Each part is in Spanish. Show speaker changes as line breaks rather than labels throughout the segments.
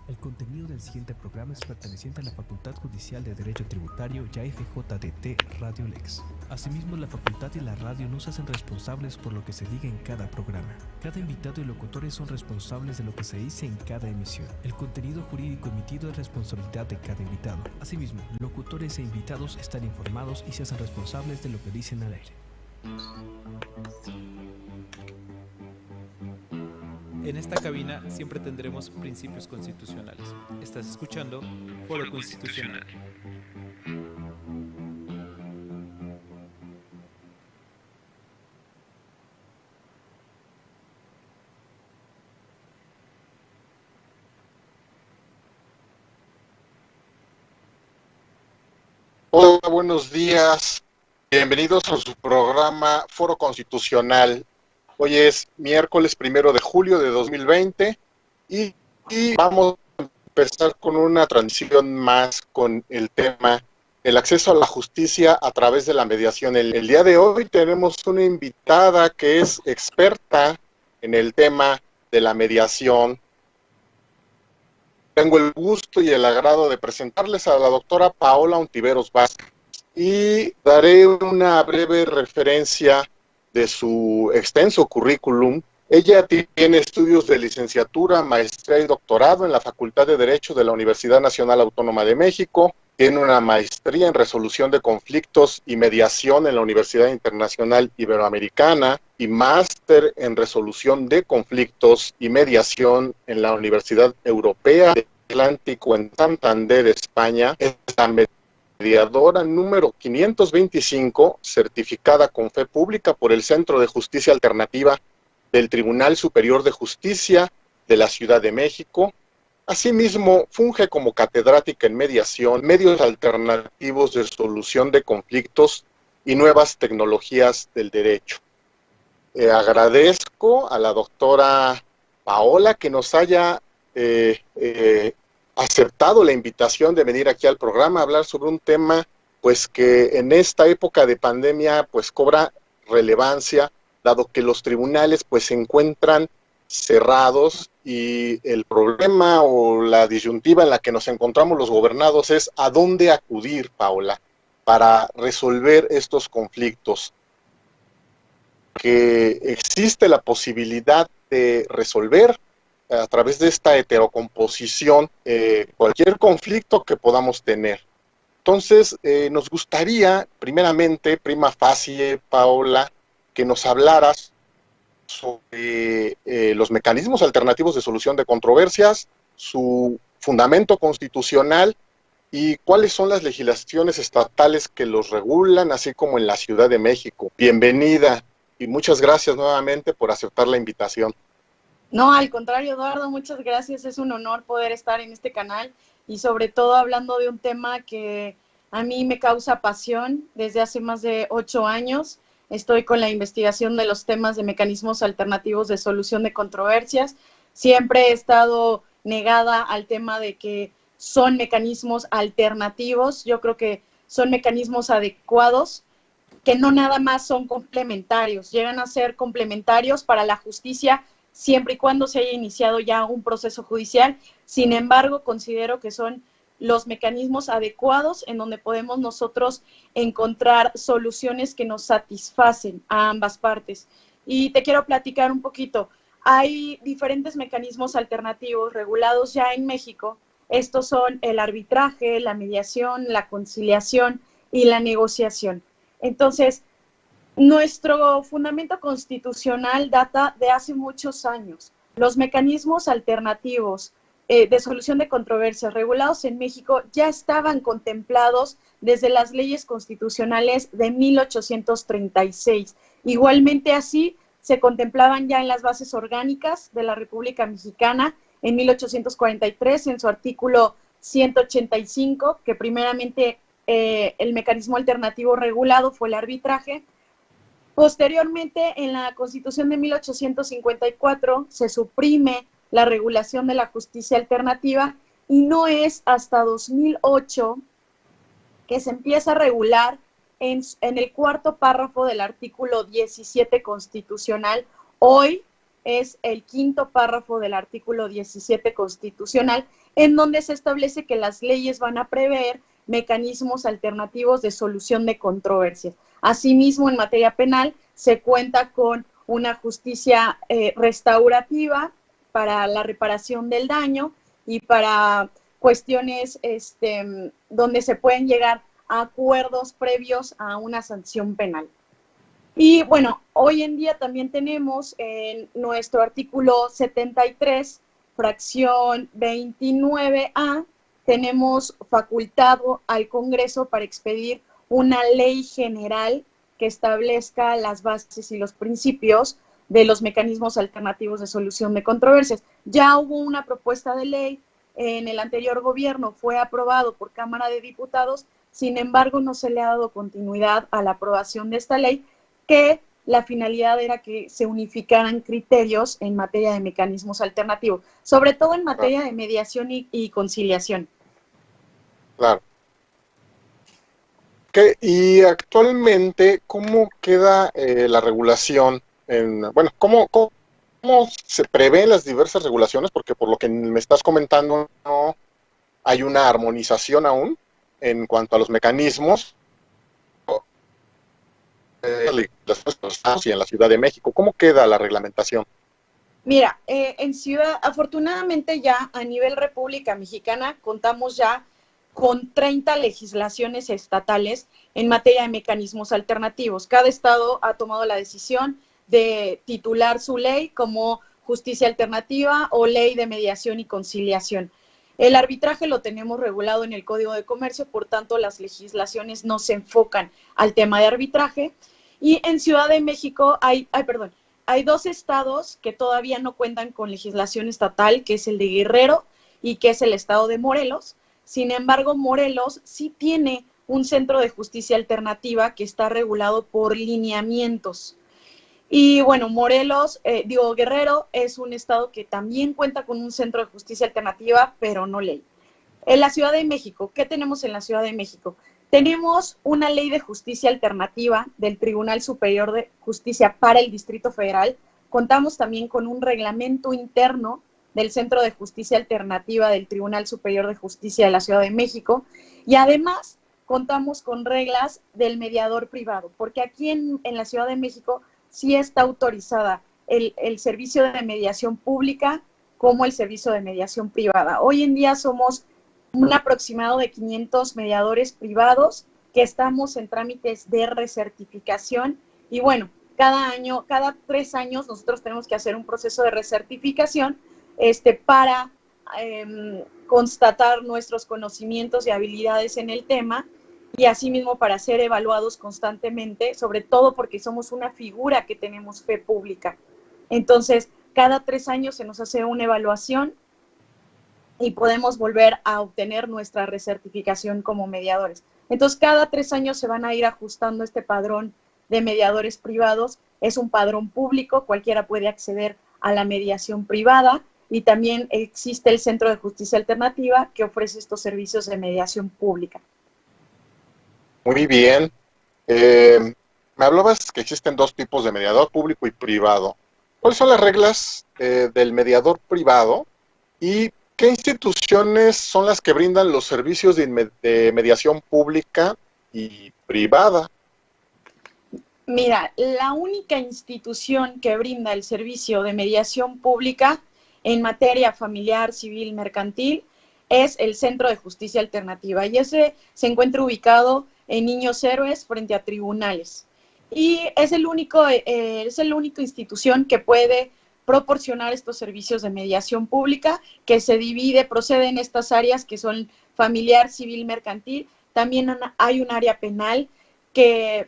El contenido del siguiente programa es perteneciente a la Facultad Judicial de Derecho Tributario y a FJDT Radio Lex. Asimismo, la facultad y la radio no se hacen responsables por lo que se diga en cada programa. Cada invitado y locutores son responsables de lo que se dice en cada emisión. El contenido jurídico emitido es responsabilidad de cada invitado. Asimismo, locutores e invitados están informados y se hacen responsables de lo que dicen al aire.
En esta cabina siempre tendremos principios constitucionales. Estás escuchando Foro Constitucional.
Hola, buenos días. Bienvenidos a su programa Foro Constitucional. Hoy es miércoles 1 de julio de 2020 y vamos a empezar con una transición más con el tema el acceso a la justicia a través de la mediación. El día de hoy tenemos una invitada que es experta en el tema de la mediación. Tengo el gusto y el agrado de presentarles a la doctora Paola Ontiveros Vázquez y daré una breve referencia de su extenso currículum. Ella tiene estudios de licenciatura, maestría y doctorado en la Facultad de Derecho de la Universidad Nacional Autónoma de México. Tiene una maestría en resolución de conflictos y mediación en la Universidad Internacional Iberoamericana y máster en resolución de conflictos y mediación en la Universidad Europea del Atlántico en Santander, España. Es la mediadora número 525, certificada con fe pública por el Centro de Justicia Alternativa del Tribunal Superior de Justicia de la Ciudad de México. Asimismo, funge como catedrática en mediación, medios alternativos de solución de conflictos y nuevas tecnologías del derecho. Agradezco a la doctora Paola que nos haya aceptado la invitación de venir aquí al programa a hablar sobre un tema pues que en esta época de pandemia pues cobra relevancia, dado que los tribunales pues se encuentran cerrados y el problema o la disyuntiva en la que nos encontramos los gobernados es a dónde acudir, Paola, para resolver estos conflictos. Que existe la posibilidad de resolver a través de esta heterocomposición cualquier conflicto que podamos tener. Entonces, nos gustaría, primeramente, prima facie, Paola, que nos hablaras sobre los mecanismos alternativos de solución de controversias, su fundamento constitucional y cuáles son las legislaciones estatales que los regulan, así como en la Ciudad de México. Bienvenida y muchas gracias nuevamente por aceptar la invitación.
No, al contrario, Eduardo, muchas gracias. Es un honor poder estar en este canal y sobre todo hablando de un tema que a mí me causa pasión desde hace más de 8 años. Estoy con la investigación de los temas de mecanismos alternativos de solución de controversias. Siempre he estado negada al tema de que son mecanismos alternativos. Yo creo que son mecanismos adecuados que no nada más son complementarios, llegan a ser complementarios para la justicia siempre y cuando se haya iniciado ya un proceso judicial. Sin embargo, considero que son los mecanismos adecuados en donde podemos nosotros encontrar soluciones que nos satisfacen a ambas partes. Y te quiero platicar un poquito. Hay diferentes mecanismos alternativos regulados ya en México. Estos son el arbitraje, la mediación, la conciliación y la negociación. Entonces, nuestro fundamento constitucional data de hace muchos años. Los mecanismos alternativos de solución de controversias regulados en México ya estaban contemplados desde las leyes constitucionales de 1836. Igualmente así se contemplaban ya en las bases orgánicas de la República Mexicana en 1843 en su artículo 185, que primeramente el mecanismo alternativo regulado fue el arbitraje. Posteriormente, en la Constitución de 1854 se suprime la regulación de la justicia alternativa y no es hasta 2008 que se empieza a regular en el cuarto párrafo del artículo 17 constitucional. Hoy es el quinto párrafo del artículo 17 constitucional, en donde se establece que las leyes van a prever mecanismos alternativos de solución de controversias. Asimismo, en materia penal se cuenta con una justicia restaurativa para la reparación del daño y para cuestiones donde se pueden llegar a acuerdos previos a una sanción penal. Y bueno, hoy en día también tenemos en nuestro artículo 73, fracción 29A, tenemos facultado al Congreso para expedir una ley general que establezca las bases y los principios de los mecanismos alternativos de solución de controversias. Ya hubo una propuesta de ley en el anterior gobierno, fue aprobado por Cámara de Diputados, sin embargo no se le ha dado continuidad a la aprobación de esta ley, que la finalidad era que se unificaran criterios en materia de mecanismos alternativos, sobre todo en materia de mediación y conciliación.
Claro. Y actualmente, ¿cómo queda la regulación? ¿Cómo se prevén las diversas regulaciones? Porque por lo que me estás comentando, no hay una armonización aún en cuanto a los mecanismos y en la Ciudad de México. ¿Cómo queda la reglamentación?
Mira, afortunadamente ya a nivel República Mexicana contamos ya con 30 legislaciones estatales en materia de mecanismos alternativos. Cada estado ha tomado la decisión de titular su ley como justicia alternativa o ley de mediación y conciliación. El arbitraje lo tenemos regulado en el Código de Comercio, por tanto las legislaciones no se enfocan al tema de arbitraje. Y en Ciudad de México hay 2 estados que todavía no cuentan con legislación estatal, que es el de Guerrero y que es el estado de Morelos. Sin embargo, Morelos sí tiene un centro de justicia alternativa que está regulado por lineamientos. Y bueno, Guerrero es un estado que también cuenta con un centro de justicia alternativa, pero no ley. En la Ciudad de México, ¿qué tenemos en la Ciudad de México? Tenemos una ley de justicia alternativa del Tribunal Superior de Justicia para el Distrito Federal. Contamos también con un reglamento interno del Centro de Justicia Alternativa del Tribunal Superior de Justicia de la Ciudad de México. Y además contamos con reglas del mediador privado, porque aquí en la Ciudad de México sí está autorizada el servicio de mediación pública como el servicio de mediación privada. Hoy en día somos un aproximado de 500 mediadores privados que estamos en trámites de recertificación y bueno, cada 3 años nosotros tenemos que hacer un proceso de recertificación para constatar nuestros conocimientos y habilidades en el tema y asimismo para ser evaluados constantemente, sobre todo porque somos una figura que tenemos fe pública. Entonces, cada 3 años se nos hace una evaluación y podemos volver a obtener nuestra recertificación como mediadores. Entonces, cada 3 años se van a ir ajustando este padrón de mediadores privados. Es un padrón público, cualquiera puede acceder a la mediación privada y también existe el Centro de Justicia Alternativa que ofrece estos servicios de mediación pública.
Muy bien. me hablabas que existen dos tipos de mediador, público y privado. ¿Cuáles son las reglas del mediador privado y qué instituciones son las que brindan los servicios de mediación pública y privada?
Mira, la única institución que brinda el servicio de mediación pública en materia familiar, civil, mercantil es el Centro de Justicia Alternativa, y ese se encuentra ubicado en Niños Héroes frente a tribunales. Y es la única institución que puede proporcionar estos servicios de mediación pública, que procede en estas áreas que son familiar, civil, mercantil. También hay un área penal que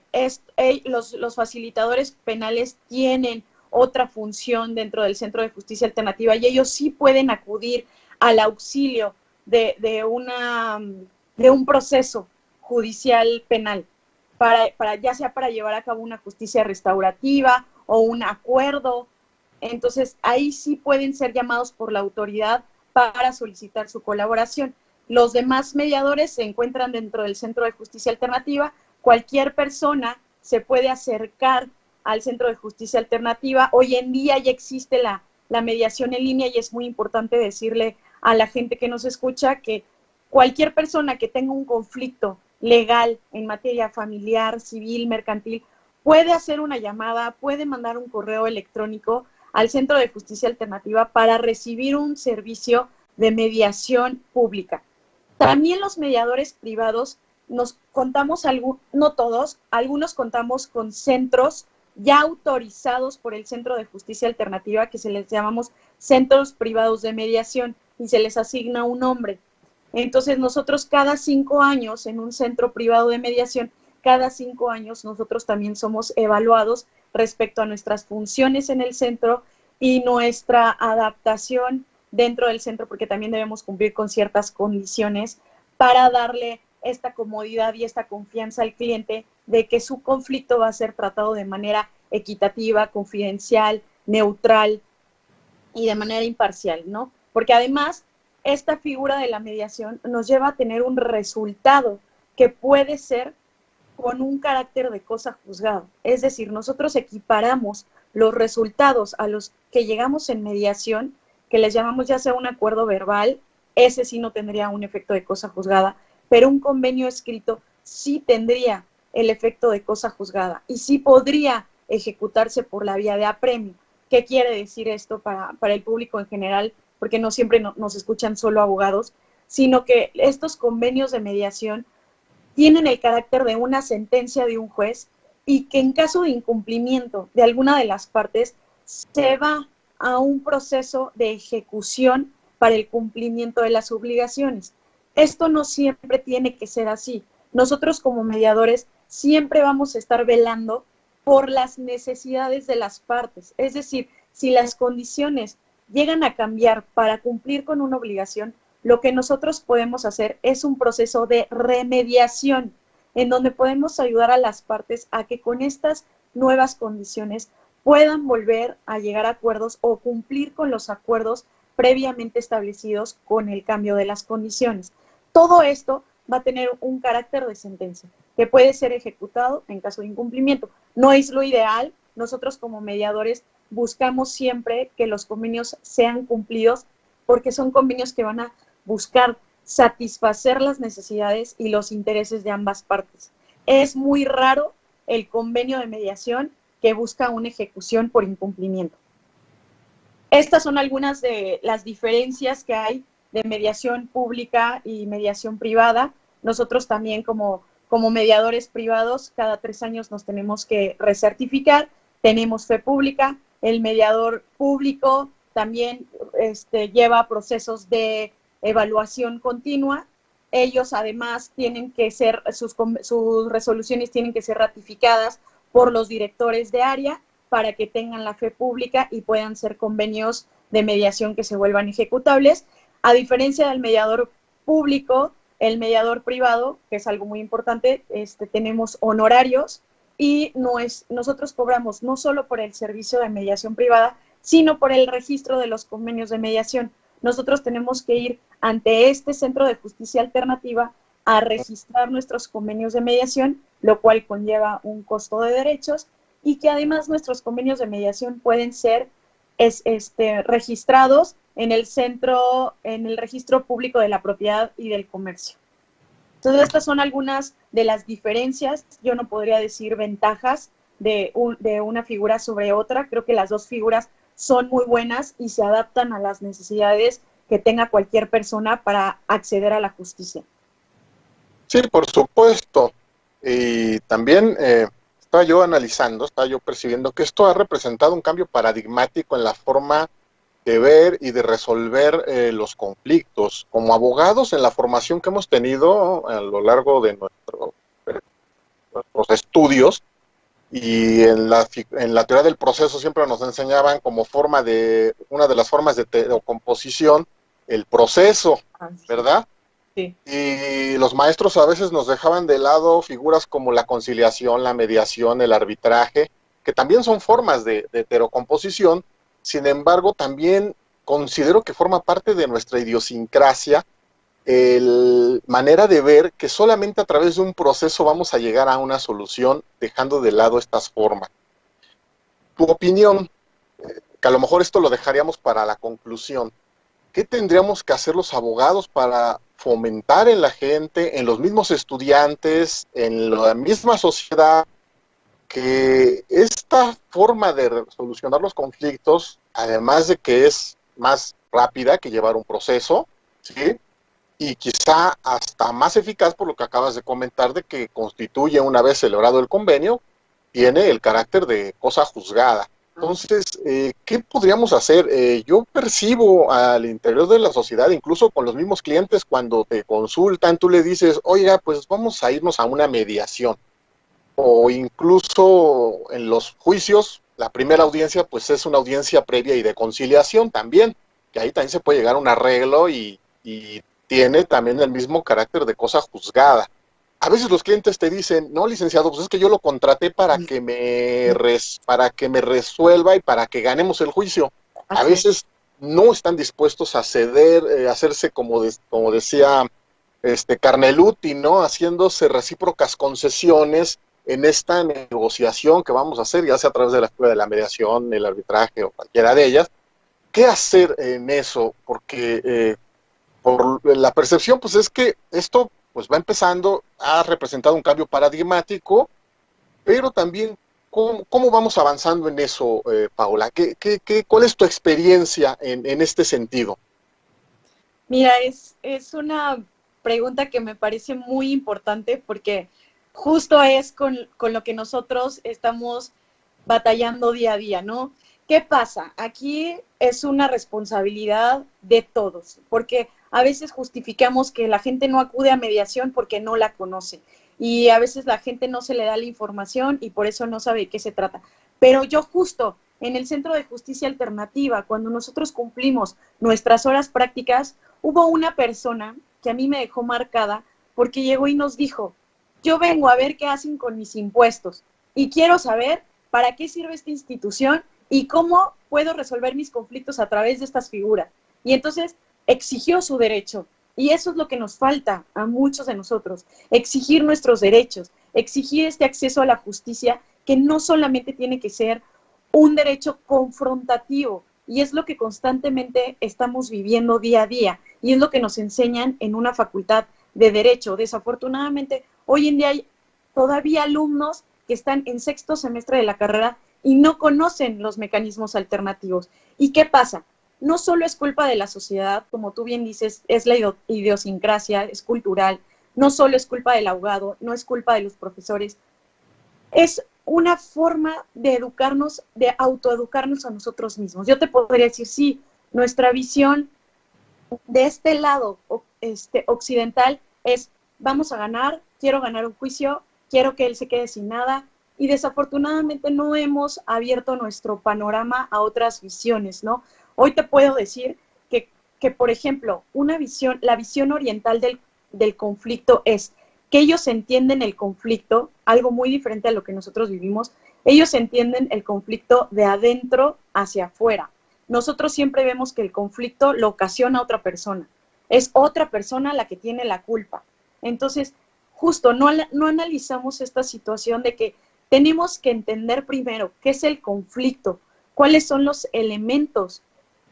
los facilitadores penales tienen otra función dentro del Centro de Justicia Alternativa, y ellos sí pueden acudir al auxilio de un proceso judicial penal, ya sea para llevar a cabo una justicia restaurativa o un acuerdo. Entonces, ahí sí pueden ser llamados por la autoridad para solicitar su colaboración. Los demás mediadores se encuentran dentro del Centro de Justicia Alternativa. Cualquier persona se puede acercar al Centro de Justicia Alternativa. Hoy en día ya existe la mediación en línea, y es muy importante decirle a la gente que nos escucha que cualquier persona que tenga un conflicto legal en materia familiar, civil, mercantil, puede hacer una llamada, puede mandar un correo electrónico al Centro de Justicia Alternativa para recibir un servicio de mediación pública. También los mediadores privados no todos, algunos contamos con centros ya autorizados por el Centro de Justicia Alternativa, que se les llamamos centros privados de mediación, y se les asigna un nombre. Entonces nosotros cada 5 años en un centro privado de mediación, cada 5 años nosotros también somos evaluados respecto a nuestras funciones en el centro y nuestra adaptación dentro del centro, porque también debemos cumplir con ciertas condiciones para darle esta comodidad y esta confianza al cliente de que su conflicto va a ser tratado de manera equitativa, confidencial, neutral y de manera imparcial, ¿no? Porque además, esta figura de la mediación nos lleva a tener un resultado que puede ser con un carácter de cosa juzgada. Es decir, nosotros equiparamos los resultados a los que llegamos en mediación, que les llamamos ya sea un acuerdo verbal, ese sí no tendría un efecto de cosa juzgada, pero un convenio escrito sí tendría el efecto de cosa juzgada y sí podría ejecutarse por la vía de apremio. ¿Qué quiere decir esto para el público en general? Porque no siempre nos escuchan solo abogados, sino que estos convenios de mediación tienen el carácter de una sentencia de un juez, y que en caso de incumplimiento de alguna de las partes se va a un proceso de ejecución para el cumplimiento de las obligaciones. Esto no siempre tiene que ser así. Nosotros como mediadores siempre vamos a estar velando por las necesidades de las partes. Es decir, si las condiciones llegan a cambiar para cumplir con una obligación, lo que nosotros podemos hacer es un proceso de remediación, en donde podemos ayudar a las partes a que con estas nuevas condiciones puedan volver a llegar a acuerdos o cumplir con los acuerdos previamente establecidos con el cambio de las condiciones. Todo esto va a tener un carácter de sentencia que puede ser ejecutado en caso de incumplimiento. No es lo ideal. Nosotros como mediadores buscamos siempre que los convenios sean cumplidos, porque son convenios que van a buscar satisfacer las necesidades y los intereses de ambas partes. Es muy raro el convenio de mediación que busca una ejecución por incumplimiento. Estas son algunas de las diferencias que hay de mediación pública y mediación privada. Nosotros también como mediadores privados, cada 3 años nos tenemos que recertificar, tenemos fe pública. El mediador público también lleva procesos de evaluación continua. Ellos además tienen que ser, sus resoluciones tienen que ser ratificadas por los directores de área para que tengan la fe pública y puedan ser convenios de mediación que se vuelvan ejecutables. A diferencia del mediador público, el mediador privado, que es algo muy importante, tenemos honorarios y nosotros cobramos no solo por el servicio de mediación privada, sino por el registro de los convenios de mediación. Nosotros tenemos que ir ante este Centro de Justicia Alternativa a registrar nuestros convenios de mediación, lo cual conlleva un costo de derechos, y que además nuestros convenios de mediación pueden ser registrados en el registro público de la propiedad y del comercio. Entonces, estas son algunas de las diferencias. Yo no podría decir ventajas de una figura sobre otra. Creo que las dos figuras son muy buenas y se adaptan a las necesidades que tenga cualquier persona para acceder a la justicia.
Sí, por supuesto. Y también estaba yo percibiendo que esto ha representado un cambio paradigmático en la forma de ver y de resolver los conflictos. Como abogados, en la formación que hemos tenido a lo largo de nuestros estudios, y en la teoría del proceso siempre nos enseñaban como una de las formas de composición, el proceso, ¿verdad?
Sí.
Y los maestros a veces nos dejaban de lado figuras como la conciliación, la mediación, el arbitraje, que también son formas de heterocomposición. Sin embargo, también considero que forma parte de nuestra idiosincrasia manera de ver que solamente a través de un proceso vamos a llegar a una solución, dejando de lado estas formas. Tu opinión, que a lo mejor esto lo dejaríamos para la conclusión, ¿qué tendríamos que hacer los abogados para fomentar en la gente, en los mismos estudiantes, en la misma sociedad, que esta forma de solucionar los conflictos, además de que es más rápida que llevar un proceso, ¿sí?, y quizá hasta más eficaz por lo que acabas de comentar, de que constituye, una vez celebrado el convenio, tiene el carácter de cosa juzgada? Entonces, ¿qué podríamos hacer? Yo percibo al interior de la sociedad, incluso con los mismos clientes, cuando te consultan, tú le dices, oiga, pues vamos a irnos a una mediación. O incluso en los juicios, la primera audiencia pues es una audiencia previa y de conciliación también, que ahí también se puede llegar a un arreglo y tiene también el mismo carácter de cosa juzgada. A veces los clientes te dicen, no, licenciado, pues es que yo lo contraté para que me resuelva y para que ganemos el juicio. A veces no están dispuestos a ceder, hacerse como decía Carneluti, ¿no?, haciéndose recíprocas concesiones en esta negociación que vamos a hacer, ya sea a través de la escuela de la mediación, el arbitraje o cualquiera de ellas. ¿Qué hacer en eso? Porque por la percepción, pues es que esto pues va empezando, ha representado un cambio paradigmático, pero también, ¿cómo vamos avanzando en eso, Paola? ¿Cuál es tu experiencia en este sentido?
Mira, es una pregunta que me parece muy importante, porque justo es con lo que nosotros estamos batallando día a día, ¿no? ¿Qué pasa? Aquí es una responsabilidad de todos, porque a veces justificamos que la gente no acude a mediación porque no la conoce, y a veces la gente no se le da la información y por eso no sabe de qué se trata. Pero yo justo en el Centro de Justicia Alternativa, cuando nosotros cumplimos nuestras horas prácticas, hubo una persona que a mí me dejó marcada porque llegó y nos dijo, yo vengo a ver qué hacen con mis impuestos y quiero saber para qué sirve esta institución y cómo puedo resolver mis conflictos a través de estas figuras. Y entonces exigió su derecho. Y eso es lo que nos falta a muchos de nosotros, exigir nuestros derechos, exigir este acceso a la justicia, que no solamente tiene que ser un derecho confrontativo, y es lo que constantemente estamos viviendo día a día, y es lo que nos enseñan en una facultad de Derecho. Desafortunadamente, hoy en día hay todavía alumnos que están en sexto semestre de la carrera y no conocen los mecanismos alternativos. ¿Y qué pasa? No solo es culpa de la sociedad, como tú bien dices, es la idiosincrasia, es cultural, no solo es culpa del abogado, no es culpa de los profesores, es una forma de educarnos, de autoeducarnos a nosotros mismos. Yo te podría decir, sí, nuestra visión de este lado occidental es, vamos a ganar, quiero ganar un juicio, quiero que él se quede sin nada, y desafortunadamente no hemos abierto nuestro panorama a otras visiones, ¿no? Hoy te puedo decir que por ejemplo, la visión oriental del conflicto es que ellos entienden el conflicto, algo muy diferente a lo que nosotros vivimos. Ellos entienden el conflicto de adentro hacia afuera. Nosotros siempre vemos que el conflicto lo ocasiona otra persona. Es otra persona la que tiene la culpa. Entonces, justo no analizamos esta situación de que tenemos que entender primero qué es el conflicto, cuáles son los elementos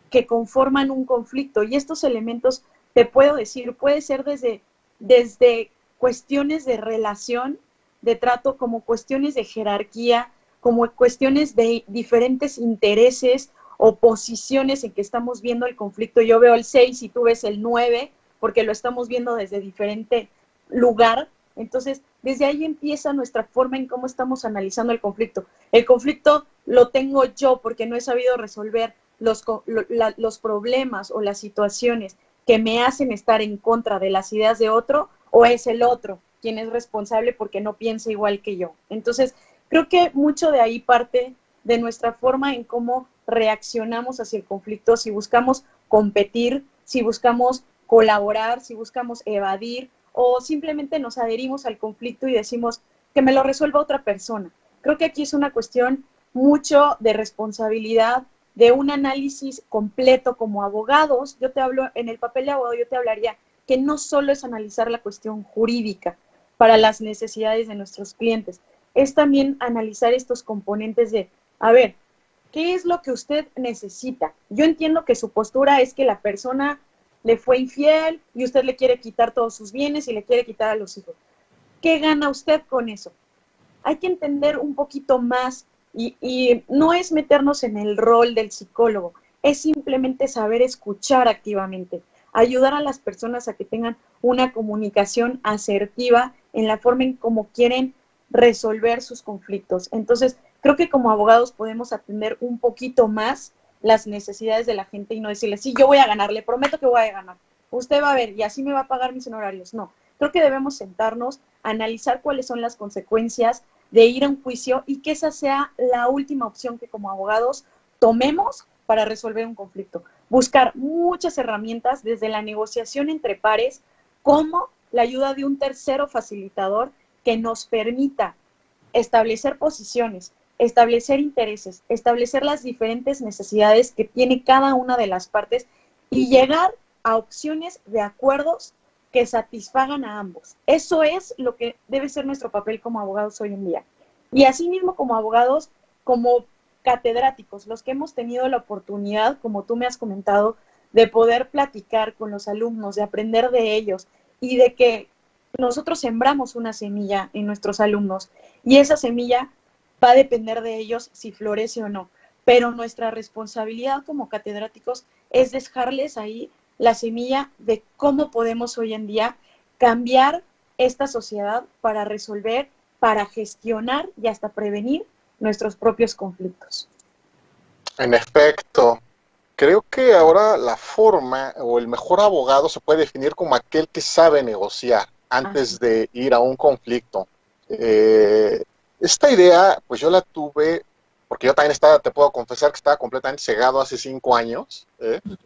que conforman un conflicto. Y estos elementos, te puedo decir, puede ser desde cuestiones de relación, de trato, como cuestiones de jerarquía, como cuestiones de diferentes intereses o posiciones en que estamos viendo el conflicto. Yo veo el 6 y tú ves el 9, porque lo estamos viendo desde diferente lugar. Entonces, desde ahí empieza nuestra forma en cómo estamos analizando el conflicto. El conflicto lo tengo yo porque no he sabido resolver los problemas o las situaciones que me hacen estar en contra de las ideas de otro, o es el otro quien es responsable porque no piensa igual que yo. Entonces, creo que mucho de ahí parte de nuestra forma en cómo reaccionamos hacia el conflicto, si buscamos competir, si buscamos colaborar, si buscamos evadir, o simplemente nos adherimos al conflicto y decimos que me lo resuelva otra persona. Creo que aquí es una cuestión mucho de responsabilidad, de un análisis completo como abogados. Yo te hablo, en el papel de abogado, yo te hablaría que no solo es analizar la cuestión jurídica para las necesidades de nuestros clientes, es también analizar estos componentes de, a ver, ¿qué es lo que usted necesita? Yo entiendo que su postura es que la persona le fue infiel y usted le quiere quitar todos sus bienes y le quiere quitar a los hijos. ¿Qué gana usted con eso? Hay que entender un poquito más y no es meternos en el rol del psicólogo, es simplemente saber escuchar activamente, ayudar a las personas a que tengan una comunicación asertiva en la forma en cómo quieren resolver sus conflictos. Entonces, creo que como abogados podemos atender un poquito más las necesidades de la gente y no decirle, sí, yo voy a ganar, le prometo que voy a ganar, usted va a ver y así me va a pagar mis honorarios. No, creo que debemos sentarnos, analizar cuáles son las consecuencias de ir a un juicio y que esa sea la última opción que como abogados tomemos para resolver un conflicto. Buscar muchas herramientas desde la negociación entre pares, como la ayuda de un tercero facilitador que nos permita establecer posiciones, establecer intereses, establecer las diferentes necesidades que tiene cada una de las partes y llegar a opciones de acuerdos que satisfagan a ambos. Eso es lo que debe ser nuestro papel como abogados hoy en día. Y asimismo como abogados, como catedráticos, los que hemos tenido la oportunidad, como tú me has comentado, de poder platicar con los alumnos, de aprender de ellos y de que nosotros sembramos una semilla en nuestros alumnos y esa semilla va a depender de ellos si florece o no. Pero nuestra responsabilidad como catedráticos es dejarles ahí la semilla de cómo podemos hoy en día cambiar esta sociedad para resolver, para gestionar y hasta prevenir nuestros propios conflictos.
En efecto, creo que ahora la forma o el mejor abogado se puede definir como aquel que sabe negociar antes de ir a un conflicto. Esta idea, pues yo la tuve, porque yo también te puedo confesar que estaba completamente cegado hace 5 años.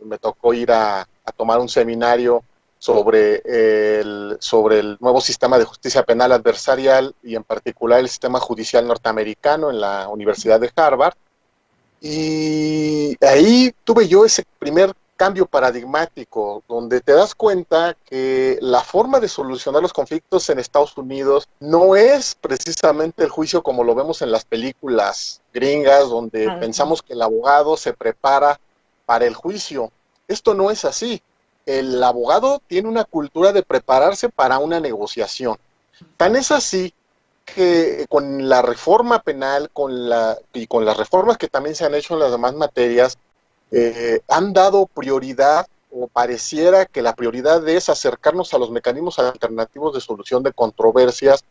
Me tocó ir a tomar un seminario sobre el nuevo sistema de justicia penal adversarial y en particular el sistema judicial norteamericano en la Universidad de Harvard. Y ahí tuve yo ese primer cambio paradigmático, donde te das cuenta que la forma de solucionar los conflictos en Estados Unidos no es precisamente el juicio como lo vemos en las películas gringas, donde pensamos que el abogado se prepara para el juicio. Esto no es así. El abogado tiene una cultura de prepararse para una negociación. Tan es así que con la reforma penal y con las reformas que también se han hecho en las demás materias, han dado prioridad, o pareciera que la prioridad es acercarnos a los mecanismos alternativos de solución de controversias,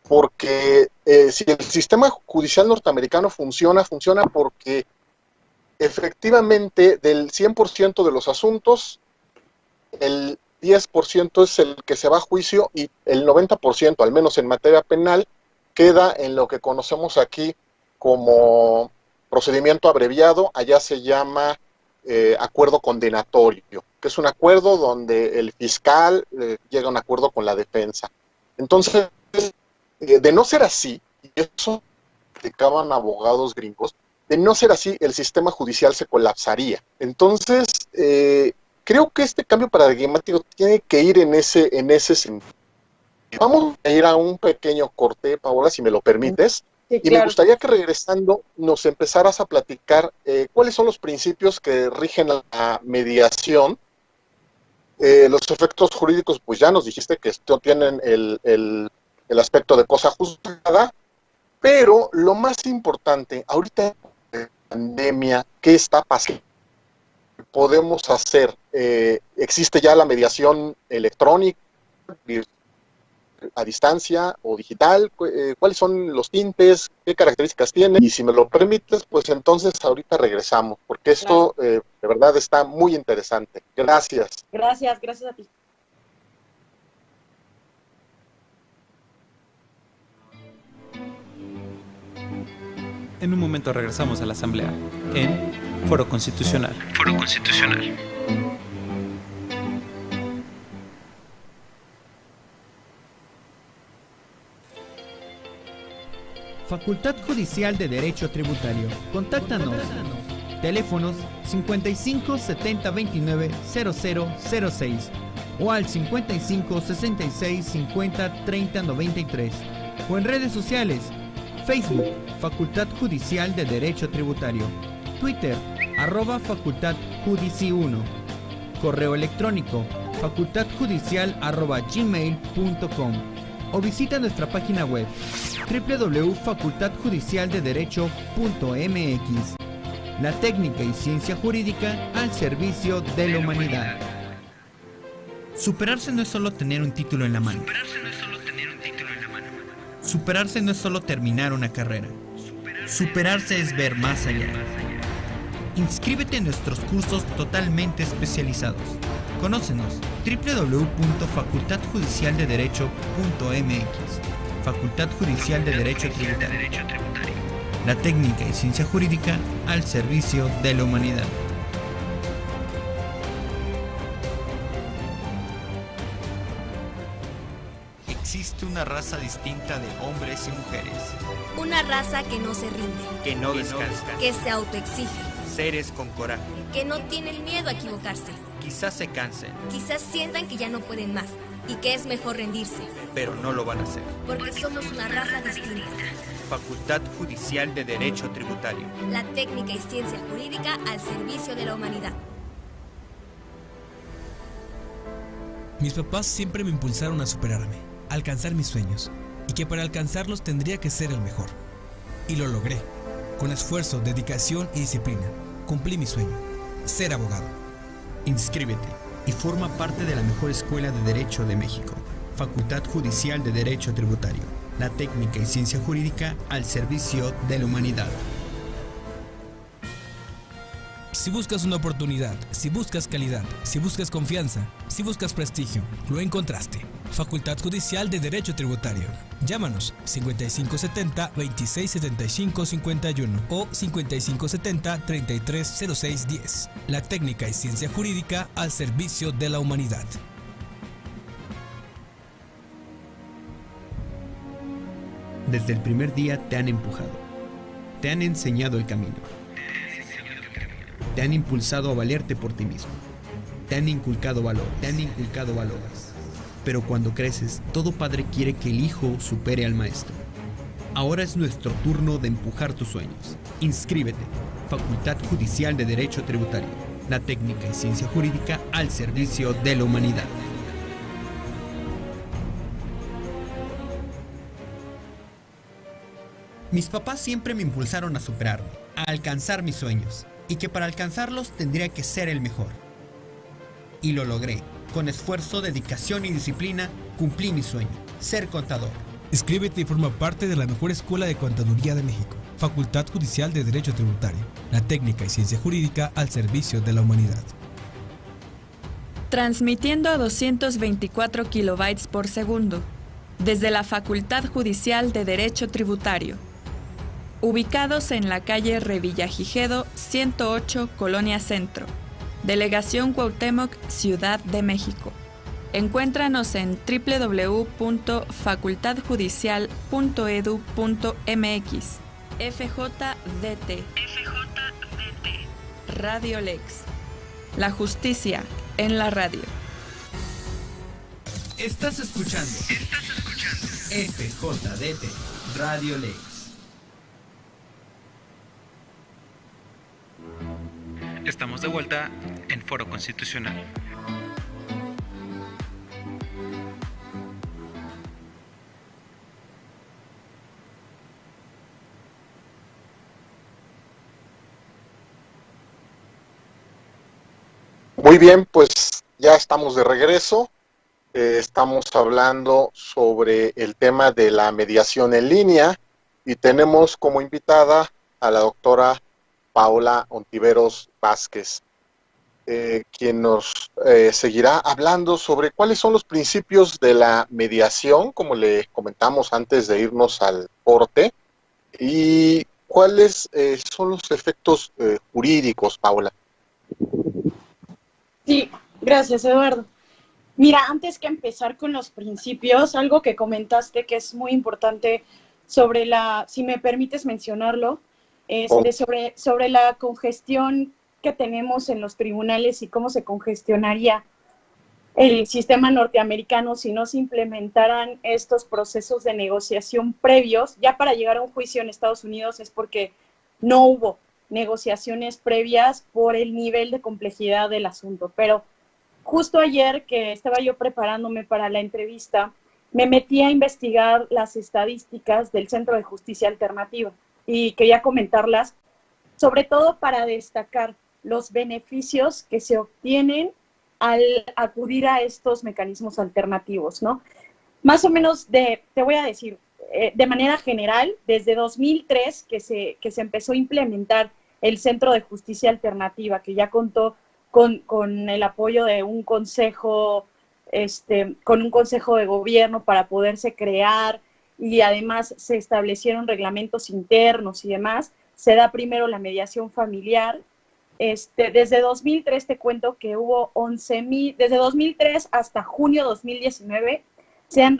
porque si el sistema judicial norteamericano funciona porque efectivamente del 100% de los asuntos, el 10% es el que se va a juicio y el 90%, al menos en materia penal, queda en lo que conocemos aquí como procedimiento abreviado. Allá se llama acuerdo condenatorio, que es un acuerdo donde el fiscal llega a un acuerdo con la defensa. Entonces, de no ser así, y eso explicaban abogados gringos, de no ser así, el sistema judicial se colapsaría. Entonces, creo que este cambio paradigmático tiene que ir en ese sentido. Vamos a ir a un pequeño corte, Paola, si me lo permites.
Sí,
Y
claro.
me gustaría que regresando nos empezaras a platicar cuáles son los principios que rigen la mediación. Los efectos jurídicos, pues ya nos dijiste que esto tienen el aspecto de cosa juzgada, pero lo más importante, ahorita en la pandemia, ¿qué está pasando? ¿Podemos hacer? ¿Existe ya la mediación electrónica, a distancia o digital? ¿Cuáles son los tintes? ¿Qué características tiene? Y si me lo permites, pues entonces ahorita regresamos, porque esto de verdad está muy interesante. Gracias.
Gracias a ti.
En un momento regresamos a la Asamblea en Foro Constitucional.
Foro Constitucional.
Facultad Judicial de Derecho Tributario. Contáctanos. Teléfonos 55 70 29 0006 o al 55 66 50 30 93 o en redes sociales: Facebook, Facultad Judicial de Derecho Tributario, Twitter, @facultadjudici1, correo electrónico, facultadjudicial@gmail.com o visita nuestra página web www.facultadjudicialdederecho.mx. La técnica y ciencia jurídica al servicio de la humanidad. Superarse no es solo tener un título en la mano. Superarse no es solo terminar una carrera. Superarse es ver más allá. Inscríbete en nuestros cursos totalmente especializados. Conócenos: www.facultadjudicialdederecho.mx. Facultad Judicial de Derecho Tributario. La técnica y ciencia jurídica al servicio de la humanidad. Existe una raza distinta de hombres y mujeres,
Una raza que no se rinde,
que no descansa,
que se autoexige,
seres con coraje.
que no tienen miedo a equivocarse.
Quizás se cansen,
Quizás sientan que ya no pueden más y que es mejor rendirse,
pero no lo van a hacer.
porque somos una raza distinta.
Facultad Judicial de Derecho Tributario.
La técnica y ciencia jurídica al servicio de la humanidad.
Mis papás siempre me impulsaron a superarme, a alcanzar mis sueños, y que para alcanzarlos tendría que ser el mejor. Y lo logré. Con esfuerzo, dedicación y disciplina, cumplí mi sueño: ser abogado.
Inscríbete y forma parte de la mejor escuela de Derecho de México. Facultad Judicial de Derecho Tributario. La técnica y ciencia jurídica al servicio de la humanidad.
Si buscas una oportunidad, si buscas calidad, si buscas confianza, si buscas prestigio, lo encontraste. Facultad Judicial de Derecho Tributario. Llámanos 5570-2675-51 o 5570-330610. La técnica y ciencia jurídica al servicio de la humanidad.
Desde el primer día te han empujado. Te han enseñado el camino. Te han impulsado a valerte por ti mismo. Te han inculcado valores. Pero cuando creces, todo padre quiere que el hijo supere al maestro. Ahora es nuestro turno de empujar tus sueños. Inscríbete. Facultad Judicial de Derecho Tributario. La técnica y ciencia jurídica al servicio de la humanidad. Mis papás siempre me impulsaron a superarme, a alcanzar mis sueños, y que para alcanzarlos tendría que ser el mejor. Y lo logré. Con esfuerzo, dedicación y disciplina, cumplí mi sueño: ser contador.
Inscríbete y forma parte de la mejor escuela de contaduría de México. Facultad Judicial de Derecho Tributario. La técnica y ciencia jurídica al servicio de la humanidad.
Transmitiendo a 224 kilobytes por segundo. Desde la Facultad Judicial de Derecho Tributario. Ubicados en la calle Revillagigedo 108, Colonia Centro. Delegación Cuauhtémoc, Ciudad de México. Encuéntranos en www.facultadjudicial.edu.mx. FJDT. Radio Lex. La justicia en la radio.
Estás escuchando FJDT Radio Lex.
Estamos de vuelta en Foro Constitucional.
Muy bien, pues ya estamos de regreso. Estamos hablando sobre el tema de la mediación en línea y tenemos como invitada a la doctora Paola Ontiveros Vázquez, quien nos seguirá hablando sobre cuáles son los principios de la mediación, como le comentamos antes de irnos al corte, y cuáles son los efectos jurídicos, Paola.
Sí, gracias, Eduardo. Mira, antes que empezar con los principios, algo que comentaste que es muy importante sobre si me permites mencionarlo, sobre la congestión que tenemos en los tribunales y cómo se congestionaría el sistema norteamericano si no se implementaran estos procesos de negociación previos. Ya para llegar a un juicio en Estados Unidos es porque no hubo negociaciones previas por el nivel de complejidad del asunto. Pero justo ayer que estaba yo preparándome para la entrevista, me metí a investigar las estadísticas del Centro de Justicia Alternativa y quería comentarlas, sobre todo para destacar los beneficios que se obtienen al acudir a estos mecanismos alternativos, ¿no? Más o menos te voy a decir, de manera general, desde 2003 que se empezó a implementar el Centro de Justicia Alternativa, que ya contó con el apoyo de un consejo, con un consejo de gobierno para poderse crear, y además se establecieron reglamentos internos y demás. Se da primero la mediación familiar. Desde 2003 te cuento que hubo 11,000, desde 2003 hasta junio de 2019 se han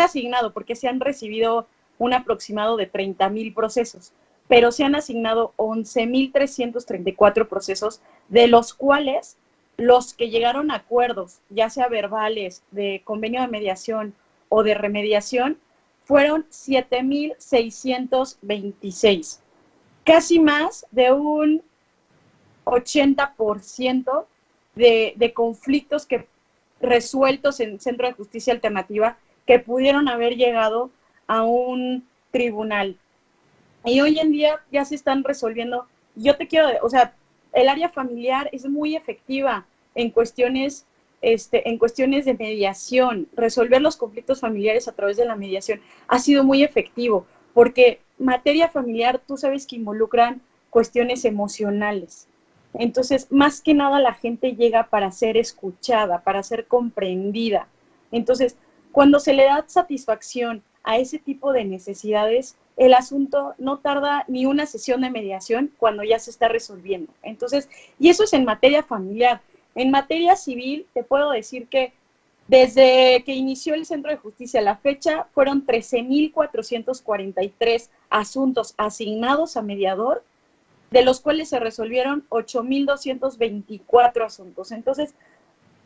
asignado, porque se han recibido un aproximado de 30,000 procesos, pero se han asignado 11,334 procesos, de los cuales los que llegaron a acuerdos, ya sea verbales, de convenio de mediación o de remediación, fueron 7,626. Casi más de un 80% de conflictos resueltos en Centro de Justicia Alternativa que pudieron haber llegado a un tribunal. Y hoy en día ya se están resolviendo. El área familiar es muy efectiva en cuestiones de mediación. Resolver los conflictos familiares a través de la mediación ha sido muy efectivo, porque materia familiar, tú sabes que involucran cuestiones emocionales. Entonces, más que nada la gente llega para ser escuchada, para ser comprendida. Entonces, cuando se le da satisfacción a ese tipo de necesidades, el asunto no tarda ni una sesión de mediación cuando ya se está resolviendo. Entonces, y eso es en materia familiar. En materia civil, te puedo decir que desde que inició el Centro de Justicia a la fecha, fueron 13,443 asuntos asignados a mediador, de los cuales se resolvieron 8,224 asuntos. Entonces,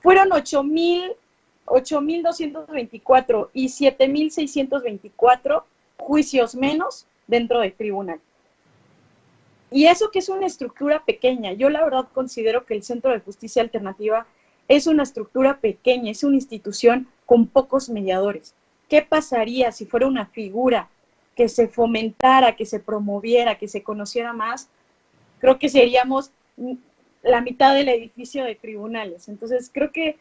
fueron 8,224 y 7,624 juicios menos dentro del tribunal. Y eso que es una estructura pequeña. Yo la verdad considero que el Centro de Justicia Alternativa es una estructura pequeña, es una institución con pocos mediadores. ¿Qué pasaría si fuera una figura que se fomentara, que se promoviera, que se conociera más? Creo que seríamos la mitad del edificio de tribunales. Entonces, creo que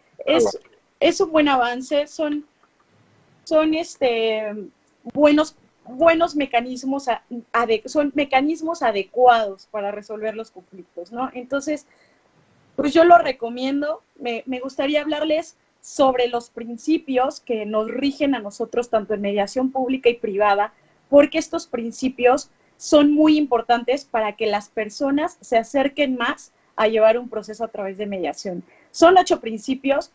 es un buen avance, son buenos mecanismos, son mecanismos adecuados para resolver los conflictos, ¿no? Entonces, pues yo lo recomiendo. Me gustaría hablarles sobre los principios que nos rigen a nosotros, tanto en mediación pública y privada, porque estos principios son muy importantes para que las personas se acerquen más a llevar un proceso a través de mediación. Son 8 principios.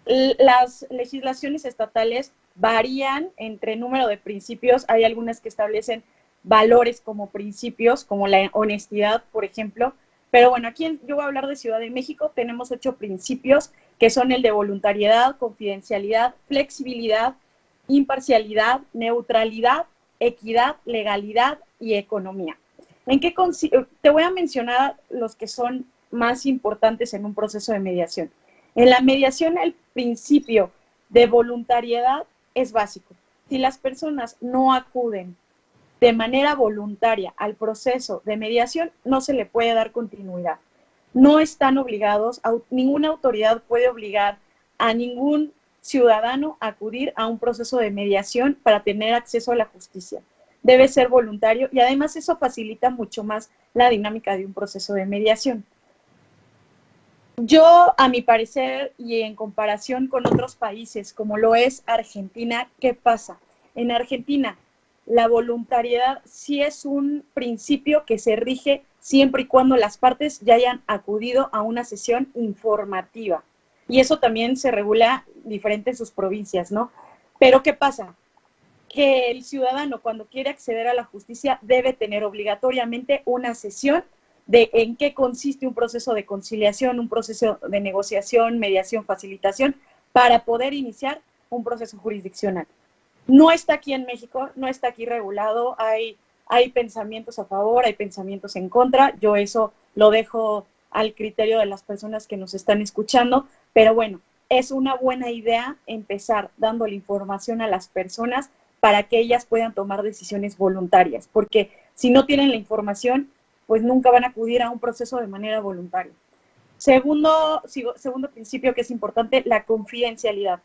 Las legislaciones estatales varían entre número de principios. Hay algunas que establecen valores como principios, como la honestidad, por ejemplo. Pero bueno, aquí yo voy a hablar de Ciudad de México. Tenemos 8 principios, que son el de voluntariedad, confidencialidad, flexibilidad, imparcialidad, neutralidad, equidad, legalidad y economía. Te voy a mencionar los que son más importantes en un proceso de mediación. En la mediación, el principio de voluntariedad es básico. Si las personas no acuden de manera voluntaria al proceso de mediación, no se le puede dar continuidad. No están obligados, ninguna autoridad puede obligar a ningún ciudadano a acudir a un proceso de mediación para tener acceso a la justicia. Debe ser voluntario y además eso facilita mucho más la dinámica de un proceso de mediación. Yo, a mi parecer, y en comparación con otros países, como lo es Argentina, ¿qué pasa? En Argentina, la voluntariedad sí es un principio que se rige siempre y cuando las partes ya hayan acudido a una sesión informativa. Y eso también se regula diferente en sus provincias, ¿no? Pero ¿qué pasa? Que el ciudadano, cuando quiere acceder a la justicia, debe tener obligatoriamente una sesión de en qué consiste un proceso de conciliación, un proceso de negociación, mediación, facilitación, para poder iniciar un proceso jurisdiccional. No está aquí en México, no está aquí regulado, hay pensamientos a favor, hay pensamientos en contra, yo eso lo dejo al criterio de las personas que nos están escuchando, pero bueno, es una buena idea empezar dándole información a las personas para que ellas puedan tomar decisiones voluntarias, porque si no tienen la información, pues nunca van a acudir a un proceso de manera voluntaria. Segundo principio que es importante, la confidencialidad.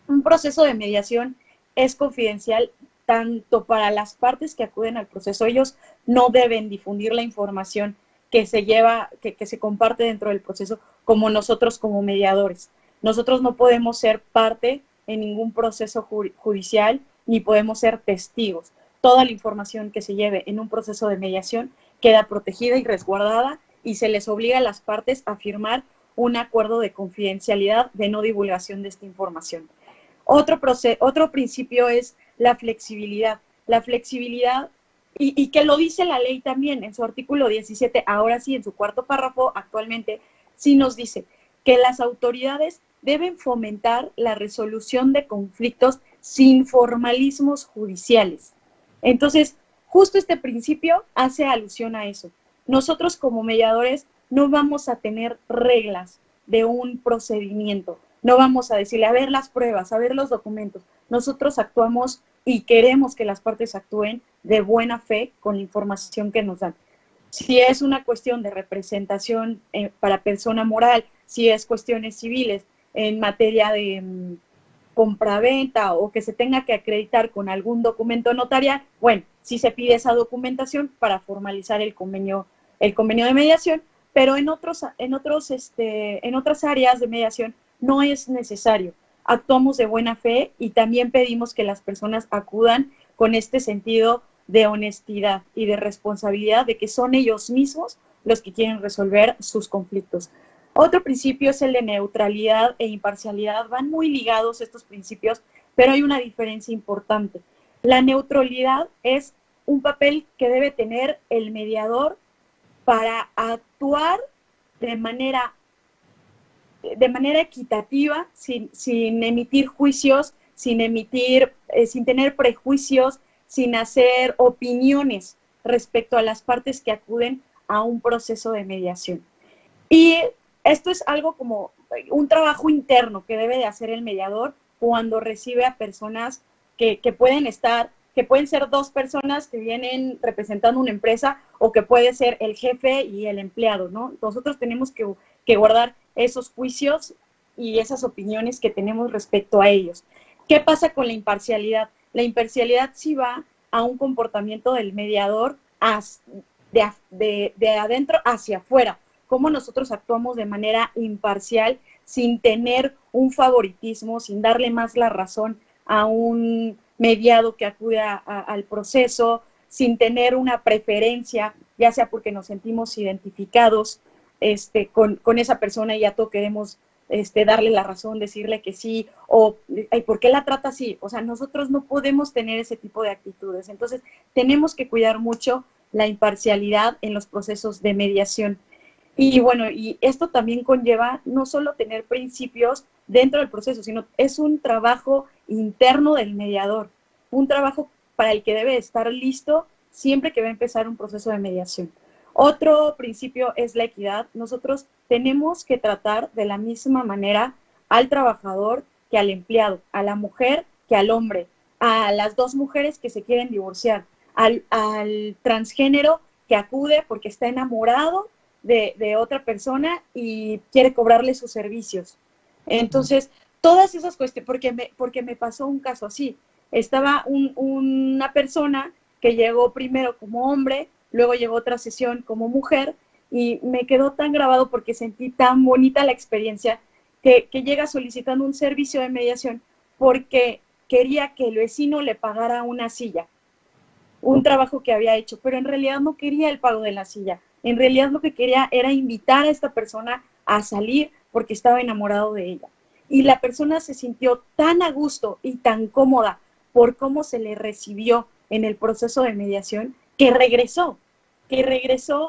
Un proceso de mediación es confidencial tanto para las partes que acuden al proceso. Ellos no deben difundir la información que se comparte dentro del proceso, como nosotros como mediadores. Nosotros no podemos ser parte en ningún proceso judicial ni podemos ser testigos. Toda la información que se lleve en un proceso de mediación queda protegida y resguardada y se les obliga a las partes a firmar un acuerdo de confidencialidad de no divulgación de esta información. Otro principio es la flexibilidad. La flexibilidad, y que lo dice la ley también en su artículo 17, ahora sí, en su cuarto párrafo actualmente, sí nos dice que las autoridades deben fomentar la resolución de conflictos sin formalismos judiciales. Entonces, justo este principio hace alusión a eso. Nosotros como mediadores no vamos a tener reglas de un procedimiento. No vamos a decirle, a ver las pruebas, a ver los documentos. Nosotros actuamos y queremos que las partes actúen de buena fe con la información que nos dan. Si es una cuestión de representación para persona moral, si es cuestiones civiles en materia de compraventa o que se tenga que acreditar con algún documento notarial, bueno, sí se pide esa documentación para formalizar el convenio de mediación, pero en otras áreas de mediación no es necesario. Actuamos de buena fe y también pedimos que las personas acudan con este sentido de honestidad y de responsabilidad de que son ellos mismos los que quieren resolver sus conflictos. Otro principio es el de neutralidad e imparcialidad. Van muy ligados estos principios, pero hay una diferencia importante. La neutralidad es un papel que debe tener el mediador para actuar de manera equitativa, sin emitir juicios, sin tener prejuicios, sin hacer opiniones respecto a las partes que acuden a un proceso de mediación. Y esto es algo como un trabajo interno que debe de hacer el mediador cuando recibe a personas que pueden ser dos personas que vienen representando una empresa o que puede ser el jefe y el empleado, ¿no? Nosotros tenemos que guardar esos juicios y esas opiniones que tenemos respecto a ellos. ¿Qué pasa con la imparcialidad? La imparcialidad sí va a un comportamiento del mediador de adentro hacia afuera. Cómo nosotros actuamos de manera imparcial, sin tener un favoritismo, sin darle más la razón a un mediado que acude al proceso, sin tener una preferencia, ya sea porque nos sentimos identificados con esa persona y a todo queremos darle la razón, decirle que sí, o ¿por qué la trata así? O sea, nosotros no podemos tener ese tipo de actitudes. Entonces, tenemos que cuidar mucho la imparcialidad en los procesos de mediación. Y bueno, y esto también conlleva no solo tener principios dentro del proceso, sino es un trabajo interno del mediador, un trabajo para el que debe estar listo siempre que va a empezar un proceso de mediación. Otro principio es la equidad. Nosotros tenemos que tratar de la misma manera al trabajador que al empleado, a la mujer que al hombre, a las dos mujeres que se quieren divorciar, al transgénero que acude porque está enamorado de otra persona y quiere cobrarle sus servicios. Entonces, todas esas cuestiones, porque me pasó un caso así. Estaba una persona que llegó primero como hombre, luego llegó otra sesión como mujer, y me quedó tan grabado porque sentí tan bonita la experiencia que llega solicitando un servicio de mediación porque quería que el vecino le pagara una silla, un trabajo que había hecho, pero en realidad no quería el pago de la silla. En realidad lo que quería era invitar a esta persona a salir porque estaba enamorado de ella. Y la persona se sintió tan a gusto y tan cómoda por cómo se le recibió en el proceso de mediación que regresó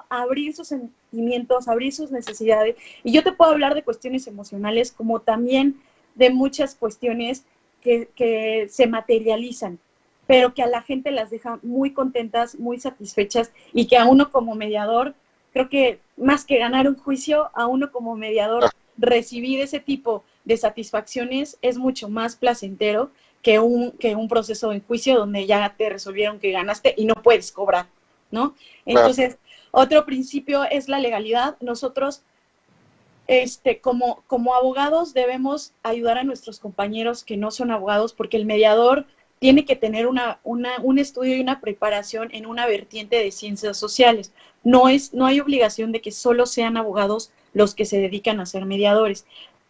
a abrir sus sentimientos, a abrir sus necesidades. Y yo te puedo hablar de cuestiones emocionales como también de muchas cuestiones que se materializan, pero que a la gente las deja muy contentas, muy satisfechas, y que a uno como mediador, creo que más que ganar un juicio, a uno como mediador recibir ese tipo de satisfacciones es mucho más placentero que un proceso en juicio donde ya te resolvieron que ganaste y no puedes cobrar, ¿no? Entonces, otro principio es la legalidad. Nosotros, como abogados, debemos ayudar a nuestros compañeros que no son abogados, porque el mediador tiene que tener un estudio y una preparación en una vertiente de ciencias sociales. No hay obligación de que solo sean abogados los que se dedican a ser mediadores,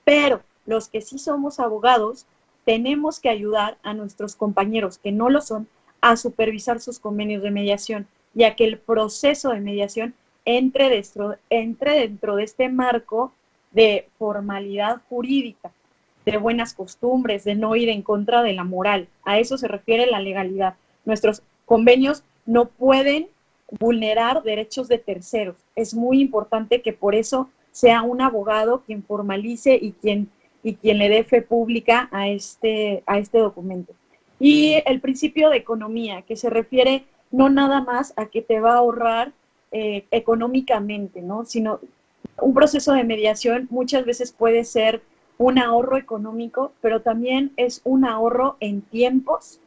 pero los que sí somos abogados tenemos que ayudar a nuestros compañeros que no lo son a supervisar sus convenios de mediación, ya que el proceso de mediación entre dentro de este marco de formalidad jurídica, de buenas costumbres, de no ir en contra de la moral. A eso se refiere la legalidad. Nuestros convenios no pueden vulnerar derechos de terceros. Es muy importante que por eso sea un abogado quien formalice y quien le dé fe pública a este documento. Y el principio de economía, que se refiere no nada más a que te va a ahorrar económicamente, ¿no? Sino un proceso de mediación muchas veces puede ser un ahorro económico, pero también es un ahorro en tiempos,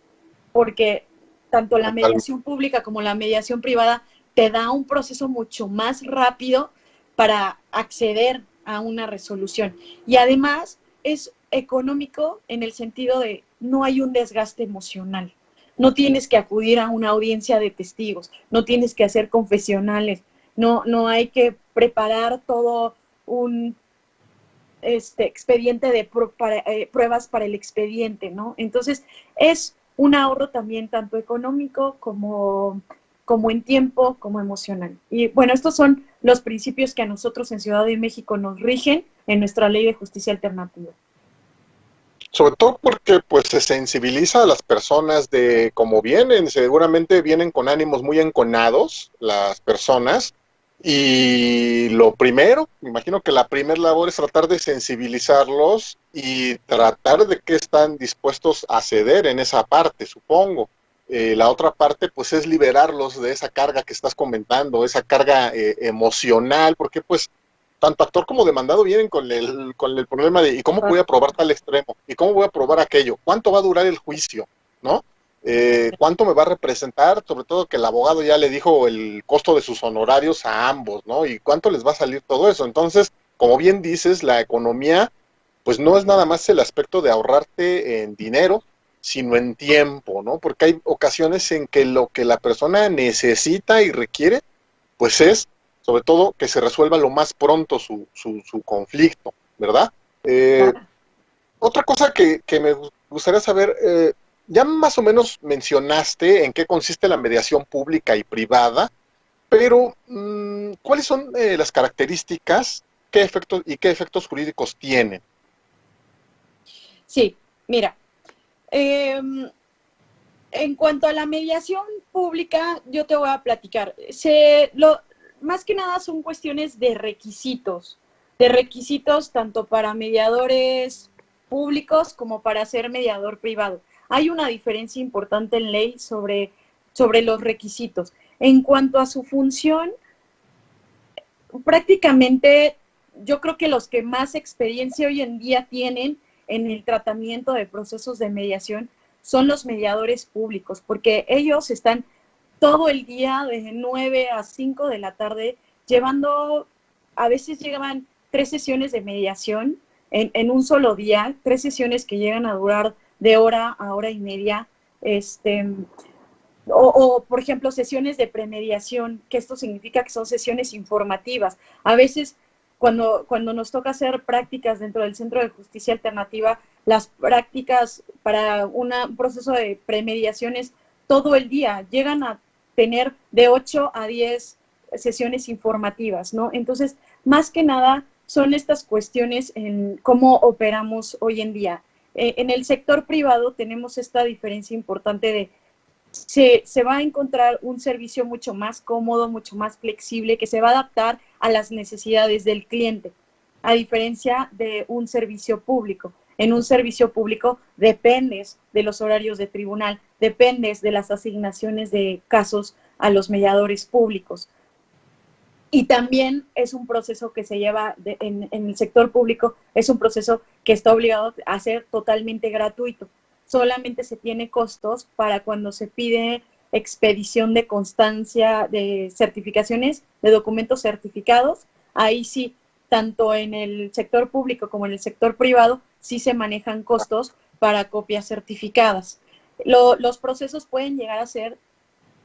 porque tanto la mediación pública como la mediación privada te da un proceso mucho más rápido para acceder a una resolución. Y además es económico en el sentido de no hay un desgaste emocional. No tienes que acudir a una audiencia de testigos, no tienes que hacer confesionales, no hay que preparar todo un expediente de pruebas para el expediente, ¿no? Entonces, es un ahorro también tanto económico como en tiempo, como emocional. Y bueno, estos son los principios que a nosotros en Ciudad de México nos rigen en nuestra Ley de Justicia Alternativa.
Sobre todo porque pues se sensibiliza a las personas de cómo vienen, seguramente vienen con ánimos muy enconados las personas, y lo primero, me imagino que la primera labor es tratar de sensibilizarlos y tratar de que están dispuestos a ceder en esa parte, supongo. La otra parte pues es liberarlos de esa carga que estás comentando, esa carga emocional, porque pues tanto actor como demandado vienen con el problema de ¿y cómo voy a probar tal extremo? ¿Y cómo voy a probar aquello? ¿Cuánto va a durar el juicio? ¿No? ¿Cuánto me va a representar? Sobre todo que el abogado ya le dijo el costo de sus honorarios a ambos, ¿no? ¿Y cuánto les va a salir todo eso? Entonces, como bien dices, la economía, pues no es nada más el aspecto de ahorrarte en dinero, sino en tiempo, ¿no? Porque hay ocasiones en que lo que la persona necesita y requiere, pues es, sobre todo, que se resuelva lo más pronto su conflicto, ¿verdad? Otra cosa que me gustaría saber, ya más o menos mencionaste en qué consiste la mediación pública y privada, pero ¿cuáles son las características, qué efectos jurídicos tienen?
Sí, mira, en cuanto a la mediación pública, yo te voy a platicar. Más que nada son cuestiones de requisitos tanto para mediadores públicos como para ser mediador privado. Hay una diferencia importante en ley sobre los requisitos. En cuanto a su función, prácticamente yo creo que los que más experiencia hoy en día tienen en el tratamiento de procesos de mediación son los mediadores públicos, porque ellos están todo el día de 9 a 5 de la tarde llevando, a veces llevan 3 sesiones de mediación en un solo día, 3 sesiones que llegan a durar de hora a hora y media, por ejemplo, sesiones de premediación, que esto significa que son sesiones informativas. A veces, cuando nos toca hacer prácticas dentro del Centro de Justicia Alternativa, las prácticas para un proceso de premediaciones todo el día, llegan a tener de 8 a 10 sesiones informativas, ¿no? Entonces, más que nada, son estas cuestiones en cómo operamos hoy en día. En el sector privado tenemos esta diferencia importante de se va a encontrar un servicio mucho más cómodo, mucho más flexible, que se va a adaptar a las necesidades del cliente, a diferencia de un servicio público. En un servicio público dependes de los horarios de tribunal, dependes de las asignaciones de casos a los mediadores públicos. Y también es un proceso que se lleva en el sector público, es un proceso que está obligado a ser totalmente gratuito. Solamente se tiene costos para cuando se pide expedición de constancia, de certificaciones, de documentos certificados. Ahí sí, tanto en el sector público como en el sector privado, sí se manejan costos para copias certificadas. Los procesos pueden llegar a ser,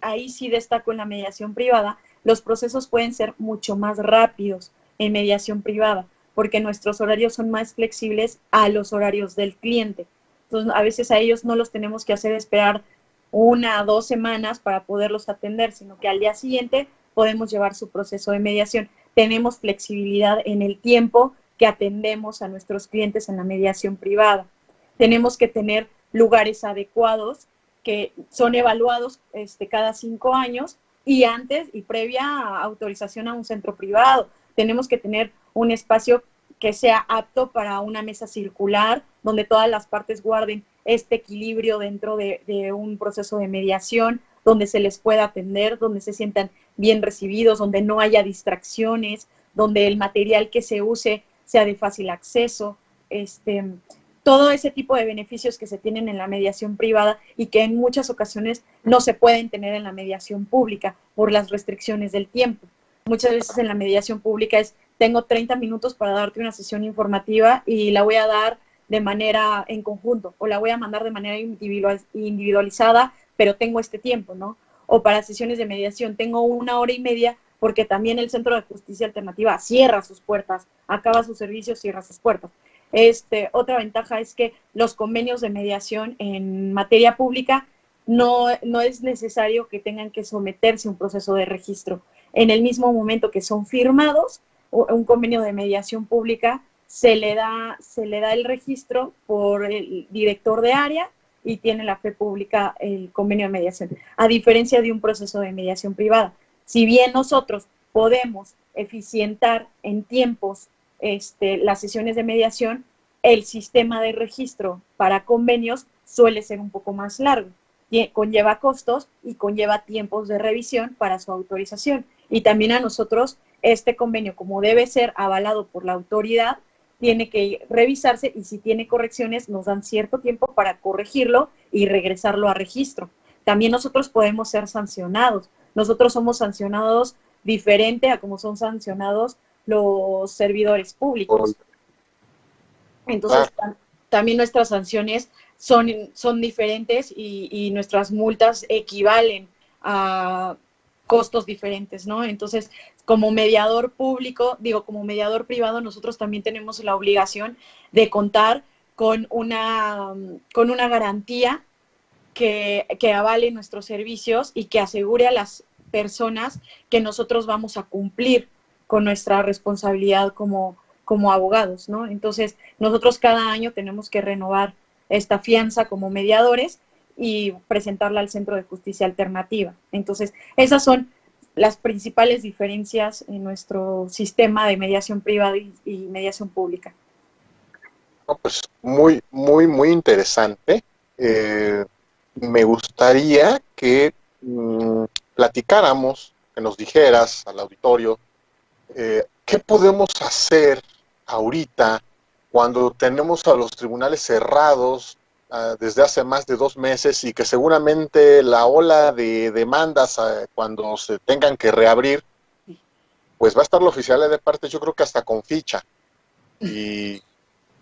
ahí sí destaco en la mediación privada, los procesos pueden ser mucho más rápidos en mediación privada, porque nuestros horarios son más flexibles a los horarios del cliente. Entonces, a veces a ellos no los tenemos que hacer esperar 1 o 2 semanas para poderlos atender, sino que al día siguiente podemos llevar su proceso de mediación. Tenemos flexibilidad en el tiempo que atendemos a nuestros clientes en la mediación privada. Tenemos que tener lugares adecuados que son evaluados cada 5 años y antes y previa autorización a un centro privado. Tenemos que tener un espacio que sea apto para una mesa circular, donde todas las partes guarden este equilibrio dentro de un proceso de mediación, donde se les pueda atender, donde se sientan bien recibidos, donde no haya distracciones, donde el material que se use sea de fácil acceso, todo ese tipo de beneficios que se tienen en la mediación privada y que en muchas ocasiones no se pueden tener en la mediación pública por las restricciones del tiempo. Muchas veces en la mediación pública tengo 30 minutos para darte una sesión informativa y la voy a dar de manera en conjunto o la voy a mandar de manera individualizada, pero tengo este tiempo, ¿no? O para sesiones de mediación tengo 1 hora y media porque también el Centro de Justicia Alternativa cierra sus puertas, acaba sus servicios, cierra sus puertas. Otra ventaja es que los convenios de mediación en materia pública no es necesario que tengan que someterse a un proceso de registro. En el mismo momento que son firmados, un convenio de mediación pública se le da el registro por el director de área y tiene la fe pública el convenio de mediación, a diferencia de un proceso de mediación privada. Si bien nosotros podemos eficientar en tiempos las sesiones de mediación, el sistema de registro para convenios suele ser un poco más largo. Conlleva costos y conlleva tiempos de revisión para su autorización. Y también a nosotros este convenio, como debe ser avalado por la autoridad, tiene que revisarse y si tiene correcciones nos dan cierto tiempo para corregirlo y regresarlo a registro. También nosotros podemos ser sancionados. Nosotros somos sancionados diferente a como son sancionados los servidores públicos. Entonces, también nuestras sanciones son diferentes y nuestras multas equivalen a costos diferentes, ¿no? Entonces, como mediador público, como mediador privado, nosotros también tenemos la obligación de contar con una garantía que avale nuestros servicios y que asegure a las personas que nosotros vamos a cumplir con nuestra responsabilidad como abogados, ¿no? Entonces, nosotros cada año tenemos que renovar esta fianza como mediadores y presentarla al Centro de Justicia Alternativa. Entonces, esas son las principales diferencias en nuestro sistema de mediación privada y mediación pública.
No, pues muy, muy, muy interesante. Eh, Me gustaría que platicáramos, que nos dijeras al auditorio, ¿qué podemos hacer ahorita cuando tenemos a los tribunales cerrados desde hace más de 2 meses y que seguramente la ola de demandas cuando se tengan que reabrir, pues va a estar la oficialidad de parte, yo creo que hasta con ficha, y,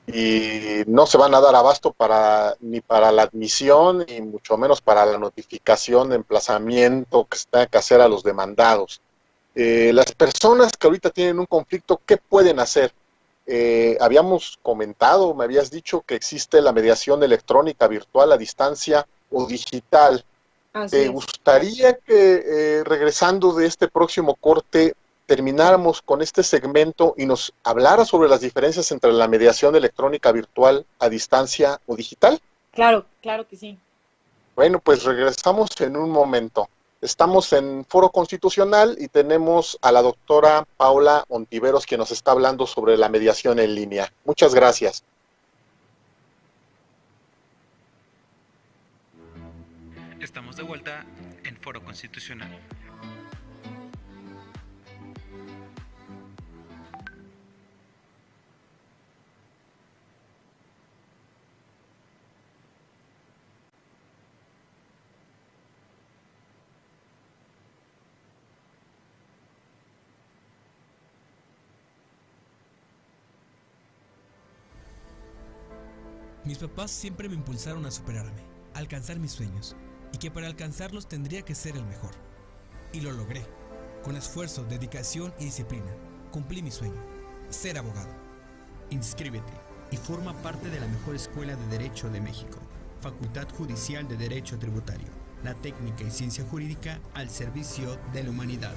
y no se van a dar abasto ni para la admisión, ni mucho menos para la notificación de emplazamiento que se tenga que hacer a los demandados. Las personas que ahorita tienen un conflicto, ¿qué pueden hacer? Habíamos comentado, me habías dicho que existe la mediación electrónica, virtual, a distancia o digital. ¿Te gustaría que regresando de este próximo corte termináramos con este segmento y nos hablara sobre las diferencias entre la mediación electrónica, virtual, a distancia o digital?
Claro, claro que sí.
Bueno, pues regresamos en un momento. Estamos en Foro Constitucional y tenemos a la doctora Paula Ontiveros, quien nos está hablando sobre la mediación en línea. Muchas gracias.
Estamos de vuelta en Foro Constitucional.
Mis papás siempre me impulsaron a superarme, a alcanzar mis sueños, y que para alcanzarlos tendría que ser el mejor. Y lo logré. Con esfuerzo, dedicación y disciplina, cumplí mi sueño, ser abogado.
Inscríbete y forma parte de la mejor escuela de Derecho de México, Facultad Judicial de Derecho Tributario, la técnica y ciencia jurídica al servicio de la humanidad.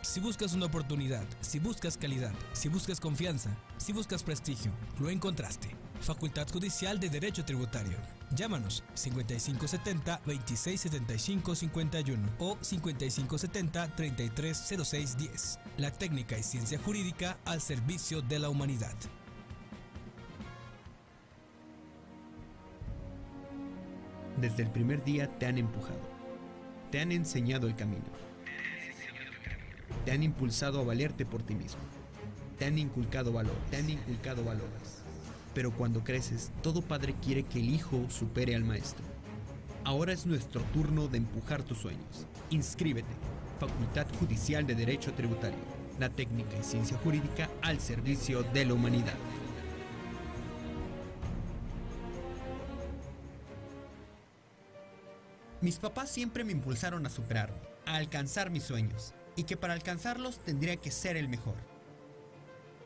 Si buscas una oportunidad, si buscas calidad, si buscas confianza, si buscas prestigio, lo encontraste. Facultad Judicial de Derecho Tributario. Llámanos 5570-2675-51 o 5570-330610. La técnica y ciencia jurídica al servicio de la humanidad.
Desde el primer día te han empujado, te han enseñado el camino, te han impulsado a valerte por ti mismo, te han inculcado valores. Pero cuando creces, todo padre quiere que el hijo supere al maestro. Ahora es nuestro turno de empujar tus sueños. Inscríbete. Facultad Judicial de Derecho Tributario. La técnica y ciencia jurídica al servicio de la humanidad. Mis papás siempre me impulsaron a superarme, a alcanzar mis sueños, y que para alcanzarlos tendría que ser el mejor.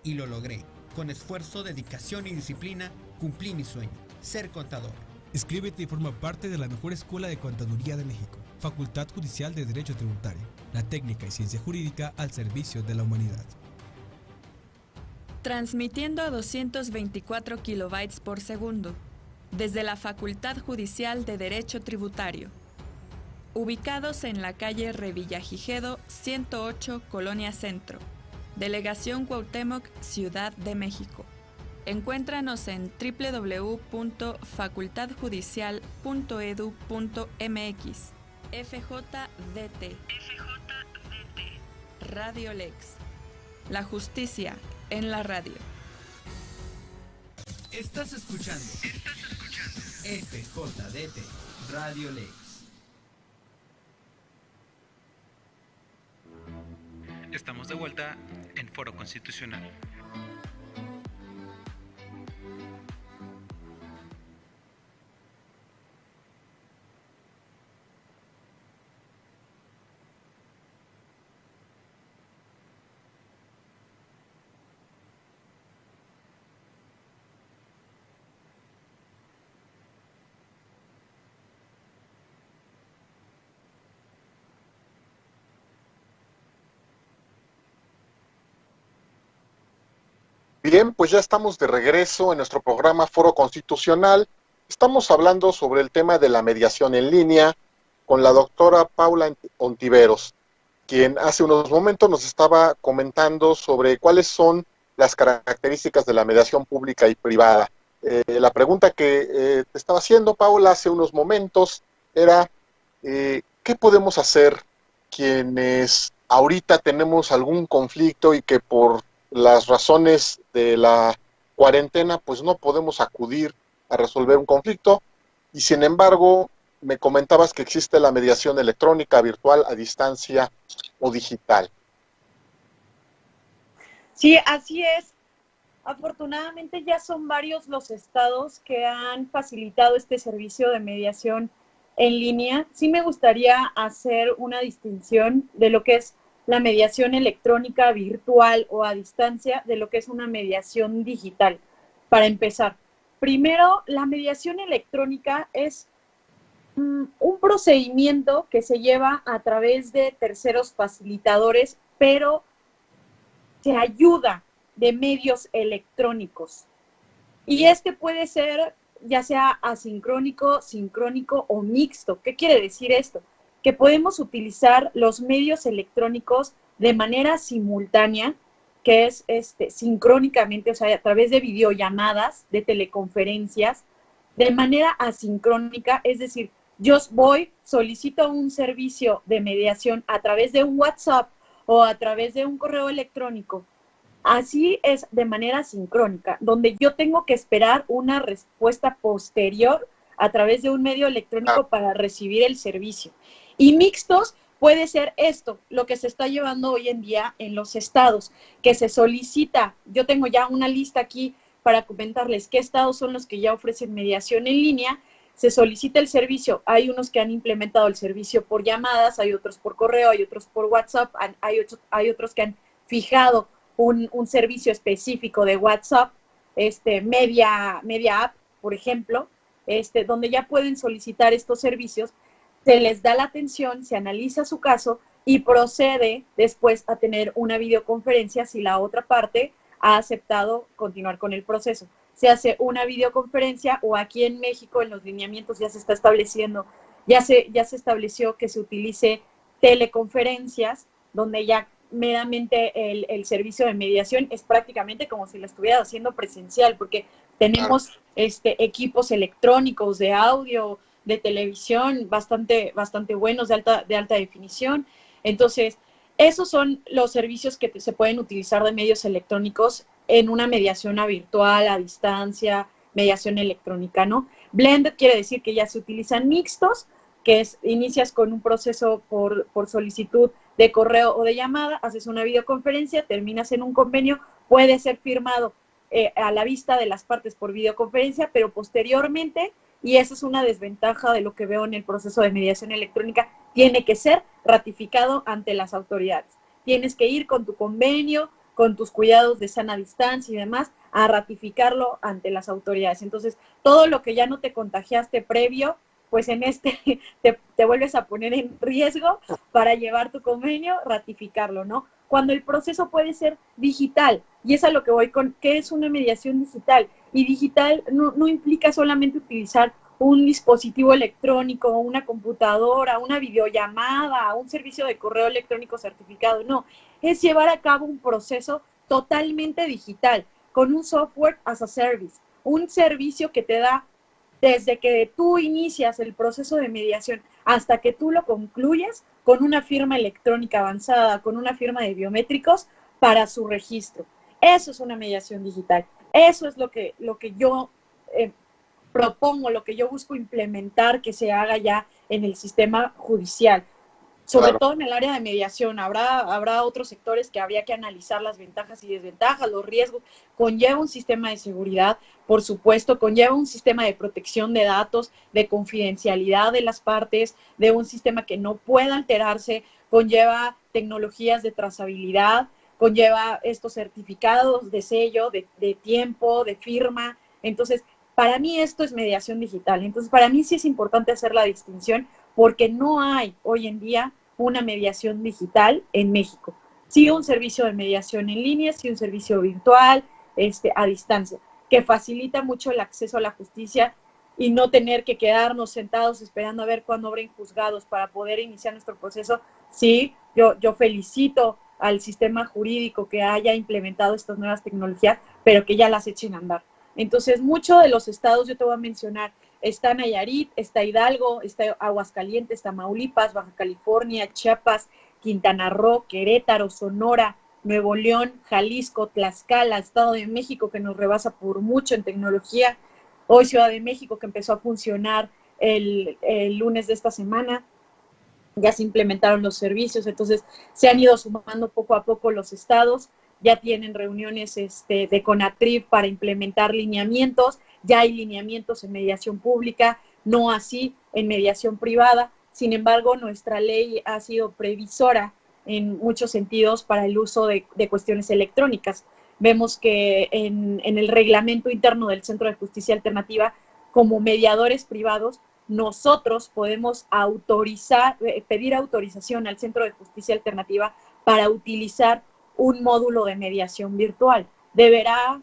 Y lo logré. Con esfuerzo, dedicación y disciplina, cumplí mi sueño, ser contador.
Inscríbete y forma parte de la mejor escuela de contaduría de México, Facultad Judicial de Derecho Tributario, la técnica y ciencia jurídica al servicio de la humanidad.
Transmitiendo a 224 kilobytes por segundo, desde la Facultad Judicial de Derecho Tributario. Ubicados en la calle Revillagigedo 108, Colonia Centro, Delegación Cuauhtémoc, Ciudad de México. Encuéntranos en www.facultadjudicial.edu.mx. FJDT. Radio Lex. La justicia en la radio.
Estás escuchando FJDT, Radio Lex.
Estamos de vuelta en Foro Constitucional.
Bien, pues ya estamos de regreso en nuestro programa Foro Constitucional. Estamos hablando sobre el tema de la mediación en línea con la doctora Paula Ontiveros, quien hace unos momentos nos estaba comentando sobre cuáles son las características de la mediación pública y privada. La pregunta que te estaba haciendo, Paula, hace unos momentos era, ¿qué podemos hacer quienes ahorita tenemos algún conflicto y que por las razones de la cuarentena pues no podemos acudir a resolver un conflicto? Y sin embargo, me comentabas que existe la mediación electrónica, virtual, a distancia o digital.
Sí, así es. Afortunadamente ya son varios los estados que han facilitado este servicio de mediación en línea. Sí me gustaría hacer una distinción de lo que es la mediación electrónica virtual o a distancia de lo que es una mediación digital. Para empezar, primero, la mediación electrónica es un procedimiento que se lleva a través de terceros facilitadores, pero se ayuda de medios electrónicos. Y este puede ser ya sea asincrónico, sincrónico o mixto. ¿Qué quiere decir esto? Que podemos utilizar los medios electrónicos de manera simultánea, que es sincrónicamente, o sea, a través de videollamadas, de teleconferencias, de manera asincrónica, es decir, yo solicito un servicio de mediación a través de un WhatsApp o a través de un correo electrónico. Así es de manera sincrónica, donde yo tengo que esperar una respuesta posterior a través de un medio electrónico para recibir el servicio. Y mixtos puede ser esto, lo que se está llevando hoy en día en los estados, que se solicita, yo tengo ya una lista aquí para comentarles qué estados son los que ya ofrecen mediación en línea, se solicita el servicio, hay unos que han implementado el servicio por llamadas, hay otros por correo, hay otros por WhatsApp, hay otros que han fijado un servicio específico de WhatsApp, media app, por ejemplo, donde ya pueden solicitar estos servicios, se les da la atención, se analiza su caso y procede después a tener una videoconferencia si la otra parte ha aceptado continuar con el proceso. Se hace una videoconferencia o aquí en México en los lineamientos ya se está estableciendo, ya se estableció que se utilice teleconferencias, donde ya meramente el servicio de mediación es prácticamente como si lo estuviera haciendo presencial, porque tenemos equipos electrónicos de audio, de televisión, bastante buenos, de alta definición. Entonces, esos son los servicios que se pueden utilizar de medios electrónicos en una mediación virtual, a distancia, mediación electrónica, ¿no? Blended quiere decir que ya se utilizan mixtos, que inicias con un proceso por solicitud de correo o de llamada, haces una videoconferencia, terminas en un convenio, puede ser firmado a la vista de las partes por videoconferencia, pero posteriormente, y esa es una desventaja de lo que veo en el proceso de mediación electrónica, tiene que ser ratificado ante las autoridades. Tienes que ir con tu convenio, con tus cuidados de sana distancia y demás, a ratificarlo ante las autoridades. Entonces, todo lo que ya no te contagiaste previo, pues en te vuelves a poner en riesgo para llevar tu convenio, ratificarlo, ¿no? Cuando el proceso puede ser digital, y es a lo que voy con, ¿qué es una mediación digital? Y digital no implica solamente utilizar un dispositivo electrónico, una computadora, una videollamada, un servicio de correo electrónico certificado, no, es llevar a cabo un proceso totalmente digital, con un software as a service, un servicio que te da desde que tú inicias el proceso de mediación hasta que tú lo concluyes con una firma electrónica avanzada, con una firma de biométricos para su registro. Eso es una mediación digital. Eso es lo que yo propongo, lo que yo busco implementar que se haga ya en el sistema judicial. Sobre todo en el área de mediación, habrá otros sectores que habría que analizar las ventajas y desventajas, los riesgos. Conlleva un sistema de seguridad, por supuesto, conlleva un sistema de protección de datos, de confidencialidad de las partes, de un sistema que no pueda alterarse, conlleva tecnologías de trazabilidad, conlleva estos certificados de sello, de tiempo, de firma. Entonces, para mí esto es mediación digital. Entonces, para mí sí es importante hacer la distinción porque no hay hoy en día una mediación digital en México. Sí un servicio de mediación en línea, sí un servicio virtual, a distancia, que facilita mucho el acceso a la justicia y no tener que quedarnos sentados esperando a ver cuándo abren juzgados para poder iniciar nuestro proceso. Sí, yo felicito al sistema jurídico que haya implementado estas nuevas tecnologías, pero que ya las echen a andar. Entonces, muchos de los estados, yo te voy a mencionar, está Nayarit, está Hidalgo, está Aguascalientes, Tamaulipas, Baja California, Chiapas, Quintana Roo, Querétaro, Sonora, Nuevo León, Jalisco, Tlaxcala, Estado de México, que nos rebasa por mucho en tecnología, hoy Ciudad de México, que empezó a funcionar el lunes de esta semana, ya se implementaron los servicios, entonces se han ido sumando poco a poco los estados, ya tienen reuniones de CONATRIB para implementar lineamientos, ya hay lineamientos en mediación pública, no así en mediación privada. Sin embargo, nuestra ley ha sido previsora en muchos sentidos para el uso de cuestiones electrónicas. Vemos que en el reglamento interno del Centro de Justicia Alternativa, como mediadores privados, nosotros podemos pedir autorización al Centro de Justicia Alternativa para utilizar un módulo de mediación virtual. Deberá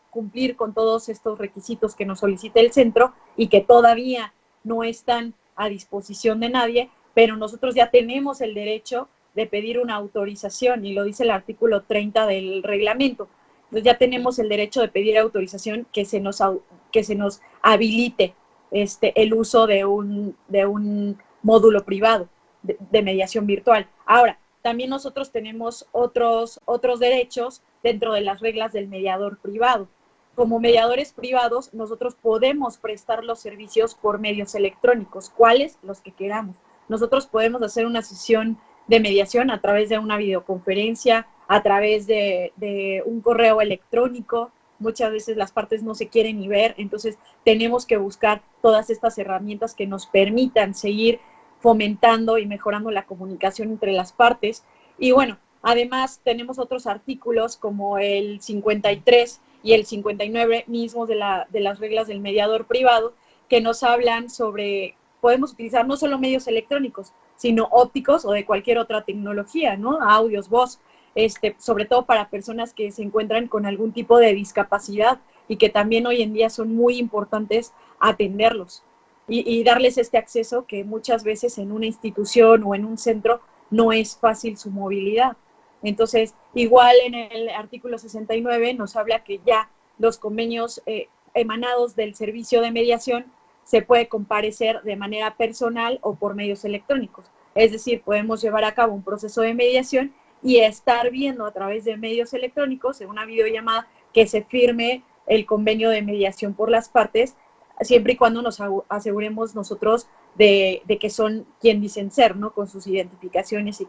cumplir con todos estos requisitos que nos solicita el centro y que todavía no están a disposición de nadie, pero nosotros ya tenemos el derecho de pedir una autorización, y lo dice el artículo 30 del reglamento. Entonces ya tenemos el derecho de pedir autorización que se nos habilite el uso de un módulo privado de mediación virtual. Ahora, también nosotros tenemos otros derechos dentro de las reglas del mediador privado. Como mediadores privados, nosotros podemos prestar los servicios por medios electrónicos. ¿Cuáles? Los que queramos. Nosotros podemos hacer una sesión de mediación a través de una videoconferencia, a través de un correo electrónico. Muchas veces las partes no se quieren ni ver, entonces tenemos que buscar todas estas herramientas que nos permitan seguir fomentando y mejorando la comunicación entre las partes. Y bueno, además tenemos otros artículos como el 53 y el 59 mismos de las reglas del mediador privado, que nos hablan sobre, podemos utilizar no solo medios electrónicos, sino ópticos o de cualquier otra tecnología, ¿no? Audios, voz, sobre todo para personas que se encuentran con algún tipo de discapacidad y que también hoy en día son muy importantes atenderlos y darles este acceso que muchas veces en una institución o en un centro no es fácil su movilidad. Entonces, igual en el artículo 69 nos habla que ya los convenios emanados del servicio de mediación se puede comparecer de manera personal o por medios electrónicos. Es decir, podemos llevar a cabo un proceso de mediación y estar viendo a través de medios electrónicos, en una videollamada, que se firme el convenio de mediación por las partes, siempre y cuando nos aseguremos nosotros de que son quien dicen ser, ¿no? Con sus identificaciones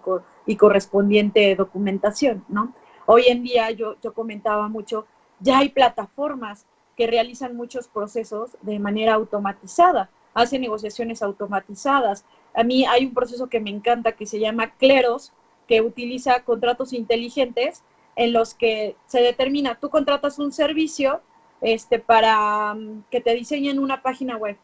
y correspondiente documentación, ¿no? Hoy en día, yo comentaba mucho, ya hay plataformas que realizan muchos procesos de manera automatizada, hacen negociaciones automatizadas. A mí hay un proceso que me encanta que se llama Cleros, que utiliza contratos inteligentes en los que se determina, tú contratas un servicio para que te diseñen una página web,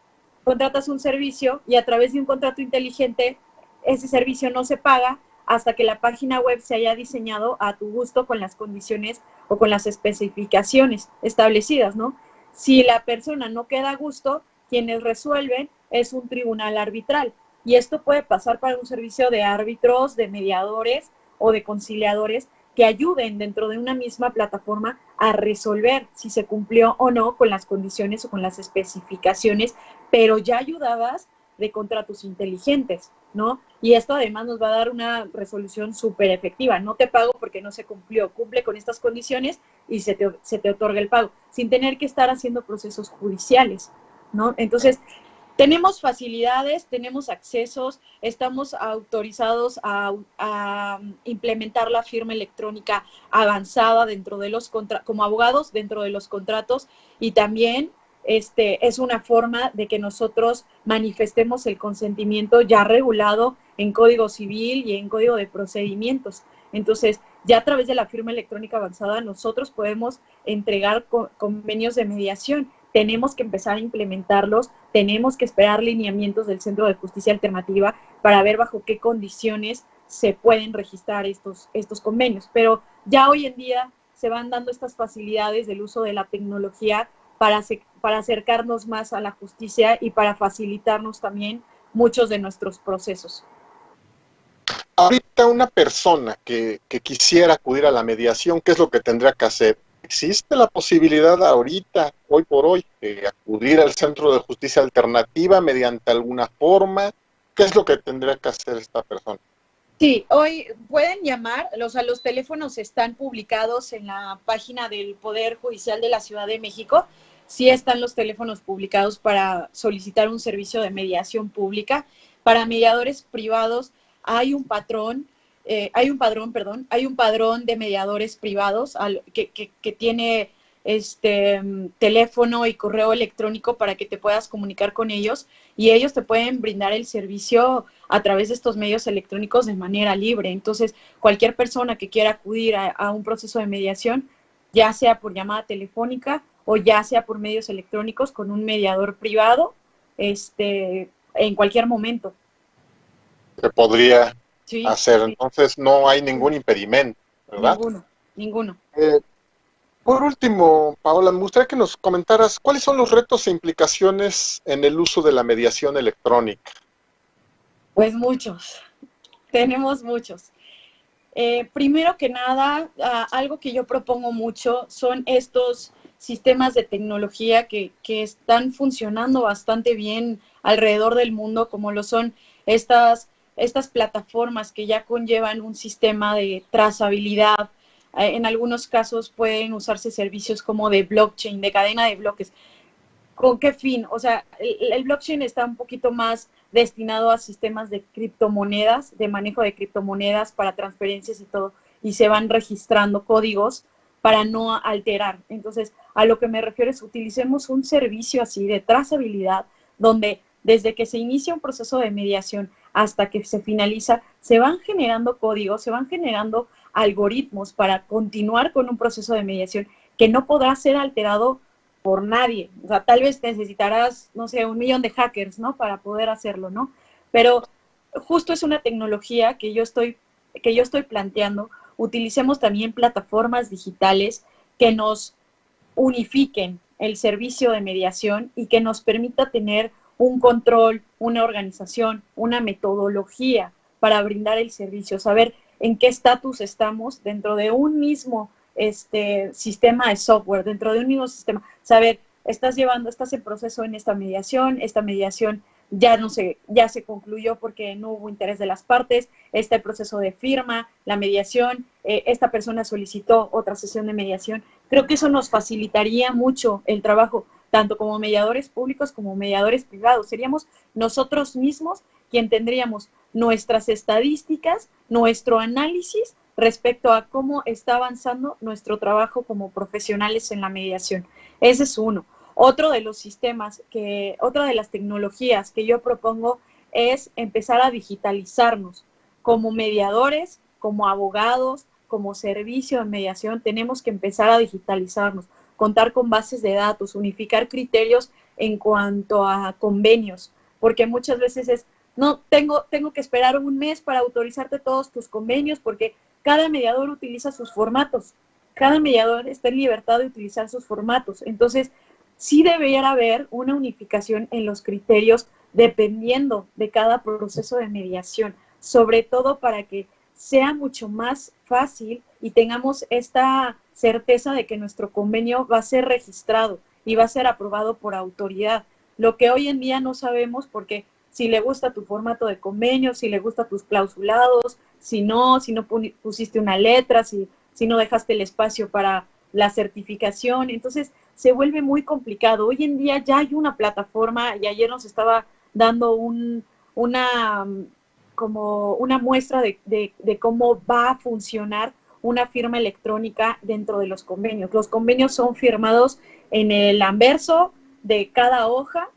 contratas un servicio y a través de un contrato inteligente ese servicio no se paga hasta que la página web se haya diseñado a tu gusto con las condiciones o con las especificaciones establecidas, ¿no? Si la persona no queda a gusto, quienes resuelven es un tribunal arbitral. Y esto puede pasar para un servicio de árbitros, de mediadores o de conciliadores que ayuden dentro de una misma plataforma a resolver si se cumplió o no con las condiciones o con las especificaciones, pero ya ayudadas de contratos inteligentes, ¿no? Y esto además nos va a dar una resolución súper efectiva. No te pago porque no se cumplió, cumple con estas condiciones y se te otorga el pago, sin tener que estar haciendo procesos judiciales, ¿no? Entonces, tenemos facilidades, tenemos accesos, estamos autorizados a implementar la firma electrónica avanzada dentro de los como abogados dentro de los contratos, y también es una forma de que nosotros manifestemos el consentimiento ya regulado en Código Civil y en Código de Procedimientos. Entonces, ya a través de la firma electrónica avanzada nosotros podemos entregar convenios de mediación. Tenemos que empezar a implementarlos, tenemos que esperar lineamientos del Centro de Justicia Alternativa para ver bajo qué condiciones se pueden registrar estos convenios. Pero ya hoy en día se van dando estas facilidades del uso de la tecnología para acercarnos más a la justicia y para facilitarnos también muchos de nuestros procesos.
ahorita una persona que quisiera acudir a la mediación, ¿qué es lo que tendría que hacer? ¿Existe la posibilidad ahorita, hoy por hoy, de acudir al Centro de Justicia Alternativa mediante alguna forma? ¿Qué es lo que tendría que hacer esta persona?
Sí, hoy pueden llamar, los teléfonos están publicados en la página del Poder Judicial de la Ciudad de México. Sí están los teléfonos publicados para solicitar un servicio de mediación pública. Para mediadores privados hay un padrón de mediadores privados que tiene teléfono y correo electrónico para que te puedas comunicar con ellos, y ellos te pueden brindar el servicio a través de estos medios electrónicos de manera libre. Entonces, cualquier persona que quiera acudir a un proceso de mediación, ya sea por llamada telefónica o ya sea por medios electrónicos con un mediador privado, en cualquier momento.
Se podría
Sí,
hacer,
sí.
entonces no hay ningún impedimento, ¿verdad?
Ninguno.
Por último, Paola, me gustaría que nos comentaras cuáles son los retos e implicaciones en el uso de la mediación electrónica.
Pues muchos, tenemos muchos. Primero que nada, algo que yo propongo mucho son estos sistemas de tecnología que están funcionando bastante bien alrededor del mundo, como lo son estas plataformas que ya conllevan un sistema de trazabilidad. En algunos casos pueden usarse servicios como de blockchain, de cadena de bloques. ¿Con qué fin? O sea, el blockchain está un poquito más destinado a sistemas de criptomonedas, de manejo de criptomonedas para transferencias y todo, y se van registrando códigos para no alterar. Entonces, a lo que me refiero es utilicemos un servicio así de trazabilidad, donde desde que se inicia un proceso de mediación hasta que se finaliza, se van generando códigos, se van generando algoritmos para continuar con un proceso de mediación que no podrá ser alterado por nadie. O sea, tal vez necesitarás, no sé, 1 millón de hackers, ¿no? Para poder hacerlo, ¿no? Pero justo es una tecnología que yo estoy planteando. Utilicemos también plataformas digitales que nos unifiquen el servicio de mediación y que nos permita tener un control, una organización, una metodología para brindar el servicio, saber en qué estatus estamos dentro de un mismo sistema de software, dentro de un mismo sistema, saber, estás en proceso en esta mediación ya se concluyó porque no hubo interés de las partes, está el proceso de firma, la mediación, esta persona solicitó otra sesión de mediación. Creo que eso nos facilitaría mucho el trabajo, tanto como mediadores públicos como mediadores privados. Seríamos nosotros mismos quien tendríamos nuestras estadísticas, nuestro análisis respecto a cómo está avanzando nuestro trabajo como profesionales en la mediación. Ese es uno. Otro de los sistemas, otra de las tecnologías que yo propongo es empezar a digitalizarnos. Como mediadores, como abogados, como servicio de mediación, tenemos que empezar a digitalizarnos, contar con bases de datos, unificar criterios en cuanto a convenios, porque muchas veces tengo que esperar 1 mes para autorizarte todos tus convenios, porque cada mediador utiliza sus formatos, cada mediador está en libertad de utilizar sus formatos. Entonces, sí debería haber una unificación en los criterios dependiendo de cada proceso de mediación, sobre todo para que sea mucho más fácil y tengamos esta certeza de que nuestro convenio va a ser registrado y va a ser aprobado por autoridad. Lo que hoy en día no sabemos, porque si le gusta tu formato de convenio, si le gusta tus clausulados, si no pusiste una letra, si no dejaste el espacio para la certificación, entonces se vuelve muy complicado. Hoy en día ya hay una plataforma, y ayer nos estaba dando una muestra de cómo va a funcionar una firma electrónica dentro de los convenios. Los convenios son firmados en el anverso de cada hoja,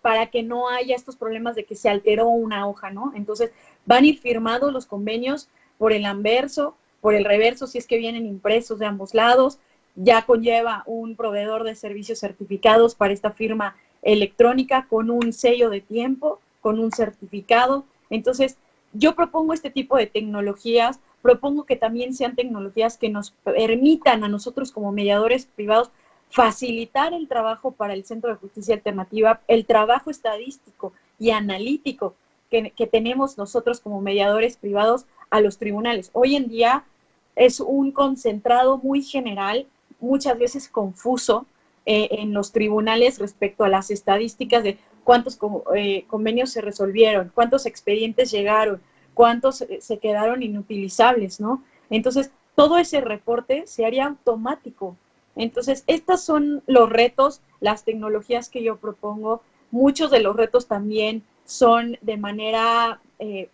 para que no haya estos problemas de que se alteró una hoja, ¿no? Entonces, van a ir firmados los convenios por el anverso, por el reverso, si es que vienen impresos de ambos lados. Ya conlleva un proveedor de servicios certificados para esta firma electrónica con un sello de tiempo, con un certificado. Entonces, yo propongo este tipo de tecnologías, propongo que también sean tecnologías que nos permitan a nosotros como mediadores privados facilitar el trabajo para el Centro de Justicia Alternativa, el trabajo estadístico y analítico que tenemos nosotros como mediadores privados a los tribunales. Hoy en día es un concentrado muy general, muchas veces confuso, en los tribunales respecto a las estadísticas de cuántos convenios se resolvieron, cuántos expedientes llegaron, cuántos se quedaron inutilizables, ¿no? Entonces, todo ese reporte se haría automático. Entonces, estos son los retos, las tecnologías que yo propongo. Muchos de los retos también son de manera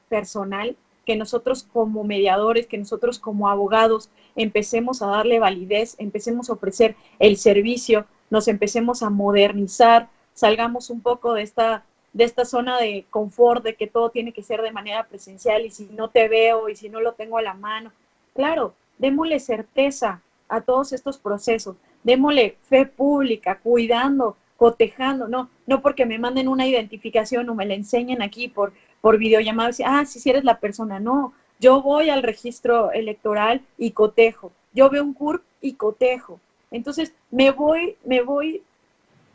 personal, que nosotros como mediadores, que nosotros como abogados empecemos a darle validez, empecemos a ofrecer el servicio, nos empecemos a modernizar, salgamos un poco de esta zona de confort, de que todo tiene que ser de manera presencial y si no te veo y si no lo tengo a la mano. Claro, démosle certeza a todos estos procesos, démosle fe pública, cuidando, cotejando, no porque me manden una identificación o me la enseñen aquí por videollamada, si eres la persona, no, yo voy al registro electoral y cotejo, yo veo un CURP y cotejo. Entonces, me voy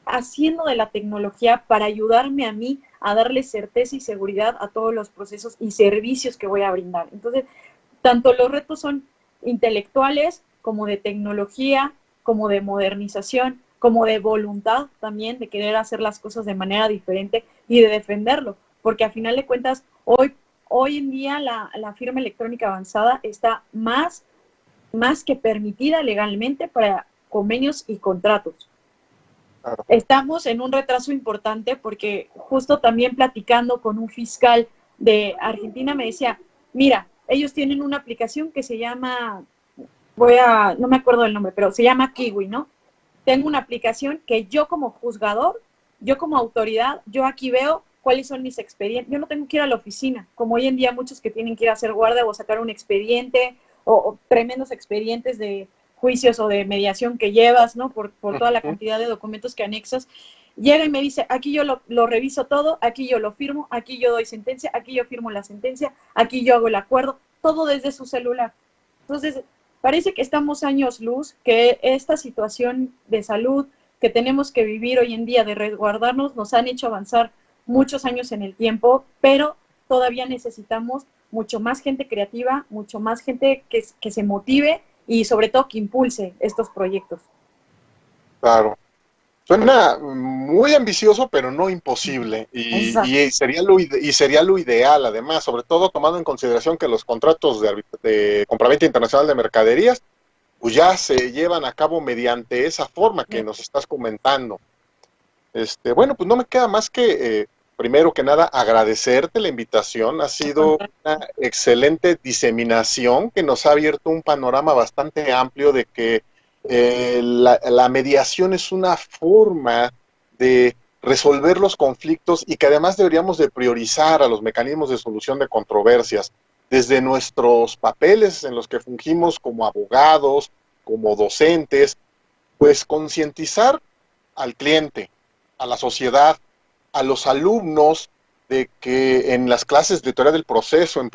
haciendo de la tecnología para ayudarme a mí a darle certeza y seguridad a todos los procesos y servicios que voy a brindar. Entonces, tanto los retos son intelectuales, como de tecnología, como de modernización, como de voluntad también, de querer hacer las cosas de manera diferente y de defenderlo, porque a final de cuentas, hoy en día la firma electrónica avanzada está más que permitida legalmente para convenios y contratos.
Claro.
Estamos en un retraso importante porque justo también platicando con un fiscal de Argentina me decía, mira, ellos tienen una aplicación que se llama, no me acuerdo del nombre, pero se llama Kiwi, ¿no? Tengo una aplicación que yo como juzgador, yo como autoridad, yo aquí veo cuáles son mis expedientes. Yo no tengo que ir a la oficina, como hoy en día muchos que tienen que ir a hacer guardia o sacar un expediente o tremendos expedientes de juicios o de mediación que llevas, ¿no? Por toda la cantidad de documentos que anexas. Llega y me dice, aquí yo lo reviso todo, aquí yo lo firmo, aquí yo doy sentencia, aquí yo firmo la sentencia, aquí yo hago el acuerdo, todo desde su celular. Entonces, parece que estamos años luz, que esta situación de salud que tenemos que vivir hoy en día, de resguardarnos, nos han hecho avanzar muchos años en el tiempo, pero todavía necesitamos mucho más gente creativa, mucho más gente que se motive y sobre todo que impulse estos proyectos.
Claro. Suena muy ambicioso, pero no imposible. Y sería lo ideal, además, sobre todo tomando en consideración que los contratos de compraventa internacional de mercaderías, pues ya se llevan a cabo mediante esa forma que nos estás comentando. Bueno, pues no me queda más que, primero que nada, agradecerte la invitación. Ha sido una excelente diseminación que nos ha abierto un panorama bastante amplio de que la mediación es una forma de resolver los conflictos y que además deberíamos de priorizar a los mecanismos de solución de controversias desde nuestros papeles en los que fungimos como abogados, como docentes, pues concientizar al cliente, a la sociedad, a los alumnos, de que en las clases de teoría del proceso, en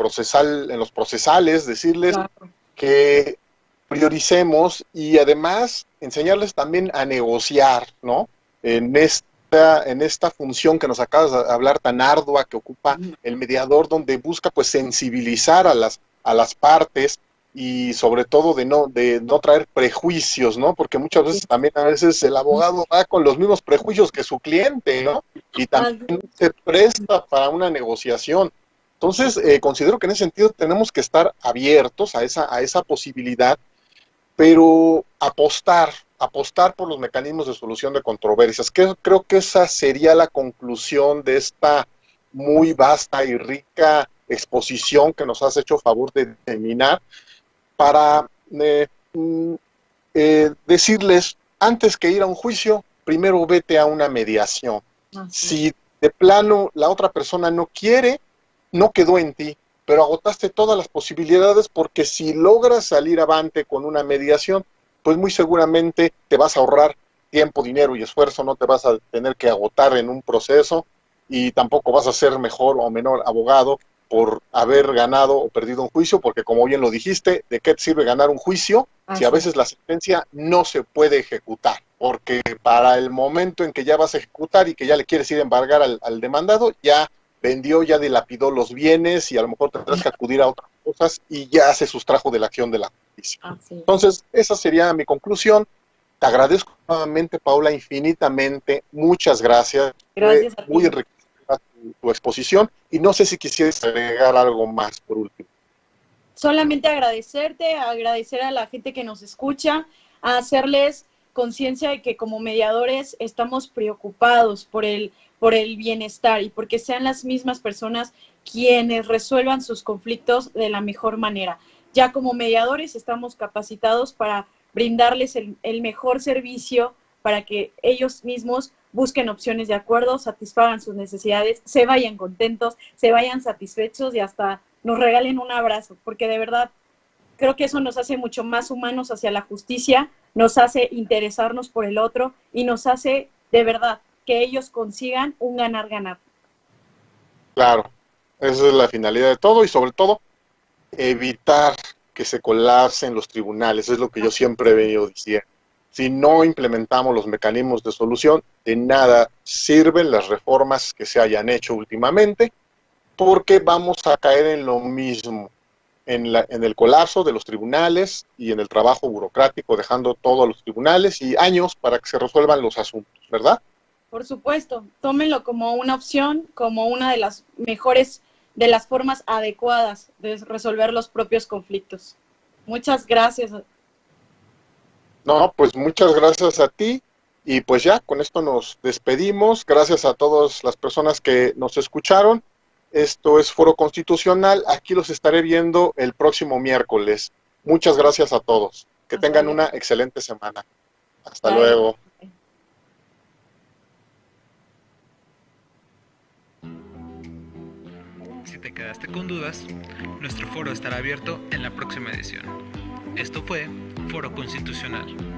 los procesales, decirles que prioricemos y además enseñarles también a negociar, ¿no? En esta función que nos acabas de hablar tan ardua que ocupa el mediador, donde busca pues sensibilizar a las partes y sobre todo de no traer prejuicios, ¿no? Porque muchas veces también a veces el abogado va con los mismos prejuicios que su cliente, ¿no? Y también se presta para una negociación. Entonces, considero que en ese sentido tenemos que estar abiertos a esa posibilidad, pero apostar por los mecanismos de solución de controversias. Creo que esa sería la conclusión de esta muy vasta y rica exposición que nos has hecho favor de terminar, para decirles, antes que ir a un juicio, primero vete a una mediación. Si de plano la otra persona no quiere, no quedó en ti, pero agotaste todas las posibilidades, porque si logras salir avante con una mediación, pues muy seguramente te vas a ahorrar tiempo, dinero y esfuerzo, no te vas a tener que agotar en un proceso y tampoco vas a ser mejor o menor abogado por haber ganado o perdido un juicio, porque como bien lo dijiste, ¿de qué te sirve ganar un juicio si a veces la sentencia no se puede ejecutar? Porque para el momento en que ya vas a ejecutar y que ya le quieres ir a embargar al demandado, ya vendió, ya dilapidó los bienes y a lo mejor tendrás que acudir a otras cosas y ya se sustrajo de la acción de la justicia.
Sí.
Entonces, esa sería mi conclusión. Te agradezco nuevamente, Paula, infinitamente. Muchas gracias.
Gracias a ti.
Muy enriquecedora tu exposición y no sé si quisieras agregar algo más por último.
Solamente agradecerte, agradecer a la gente que nos escucha, a hacerles conciencia de que como mediadores estamos preocupados por el bienestar y porque sean las mismas personas quienes resuelvan sus conflictos de la mejor manera. Ya como mediadores estamos capacitados para brindarles el mejor servicio para que ellos mismos busquen opciones de acuerdo, satisfagan sus necesidades, se vayan contentos, se vayan satisfechos y hasta nos regalen un abrazo, porque de verdad creo que eso nos hace mucho más humanos hacia la justicia, nos hace interesarnos por el otro y nos hace de verdad que ellos consigan un ganar-ganar.
Claro, esa es la finalidad de todo y sobre todo evitar que se colapsen los tribunales, es lo que yo siempre he venido diciendo. Si no implementamos los mecanismos de solución, de nada sirven las reformas que se hayan hecho últimamente, porque vamos a caer en lo mismo, en el colapso de los tribunales y en el trabajo burocrático, dejando todo a los tribunales y años para que se resuelvan los asuntos, ¿verdad?
Por supuesto, tómenlo como una opción, como una de las mejores, de las formas adecuadas de resolver los propios conflictos. Muchas gracias.
No, pues muchas gracias a ti y pues ya, con esto nos despedimos. Gracias a todas las personas que nos escucharon. Esto es Foro Constitucional. Aquí los estaré viendo el próximo miércoles. Muchas gracias a todos. Que tengan una excelente semana. Hasta luego.
Si te quedaste con dudas, nuestro foro estará abierto en la próxima edición. Esto fue Foro Constitucional.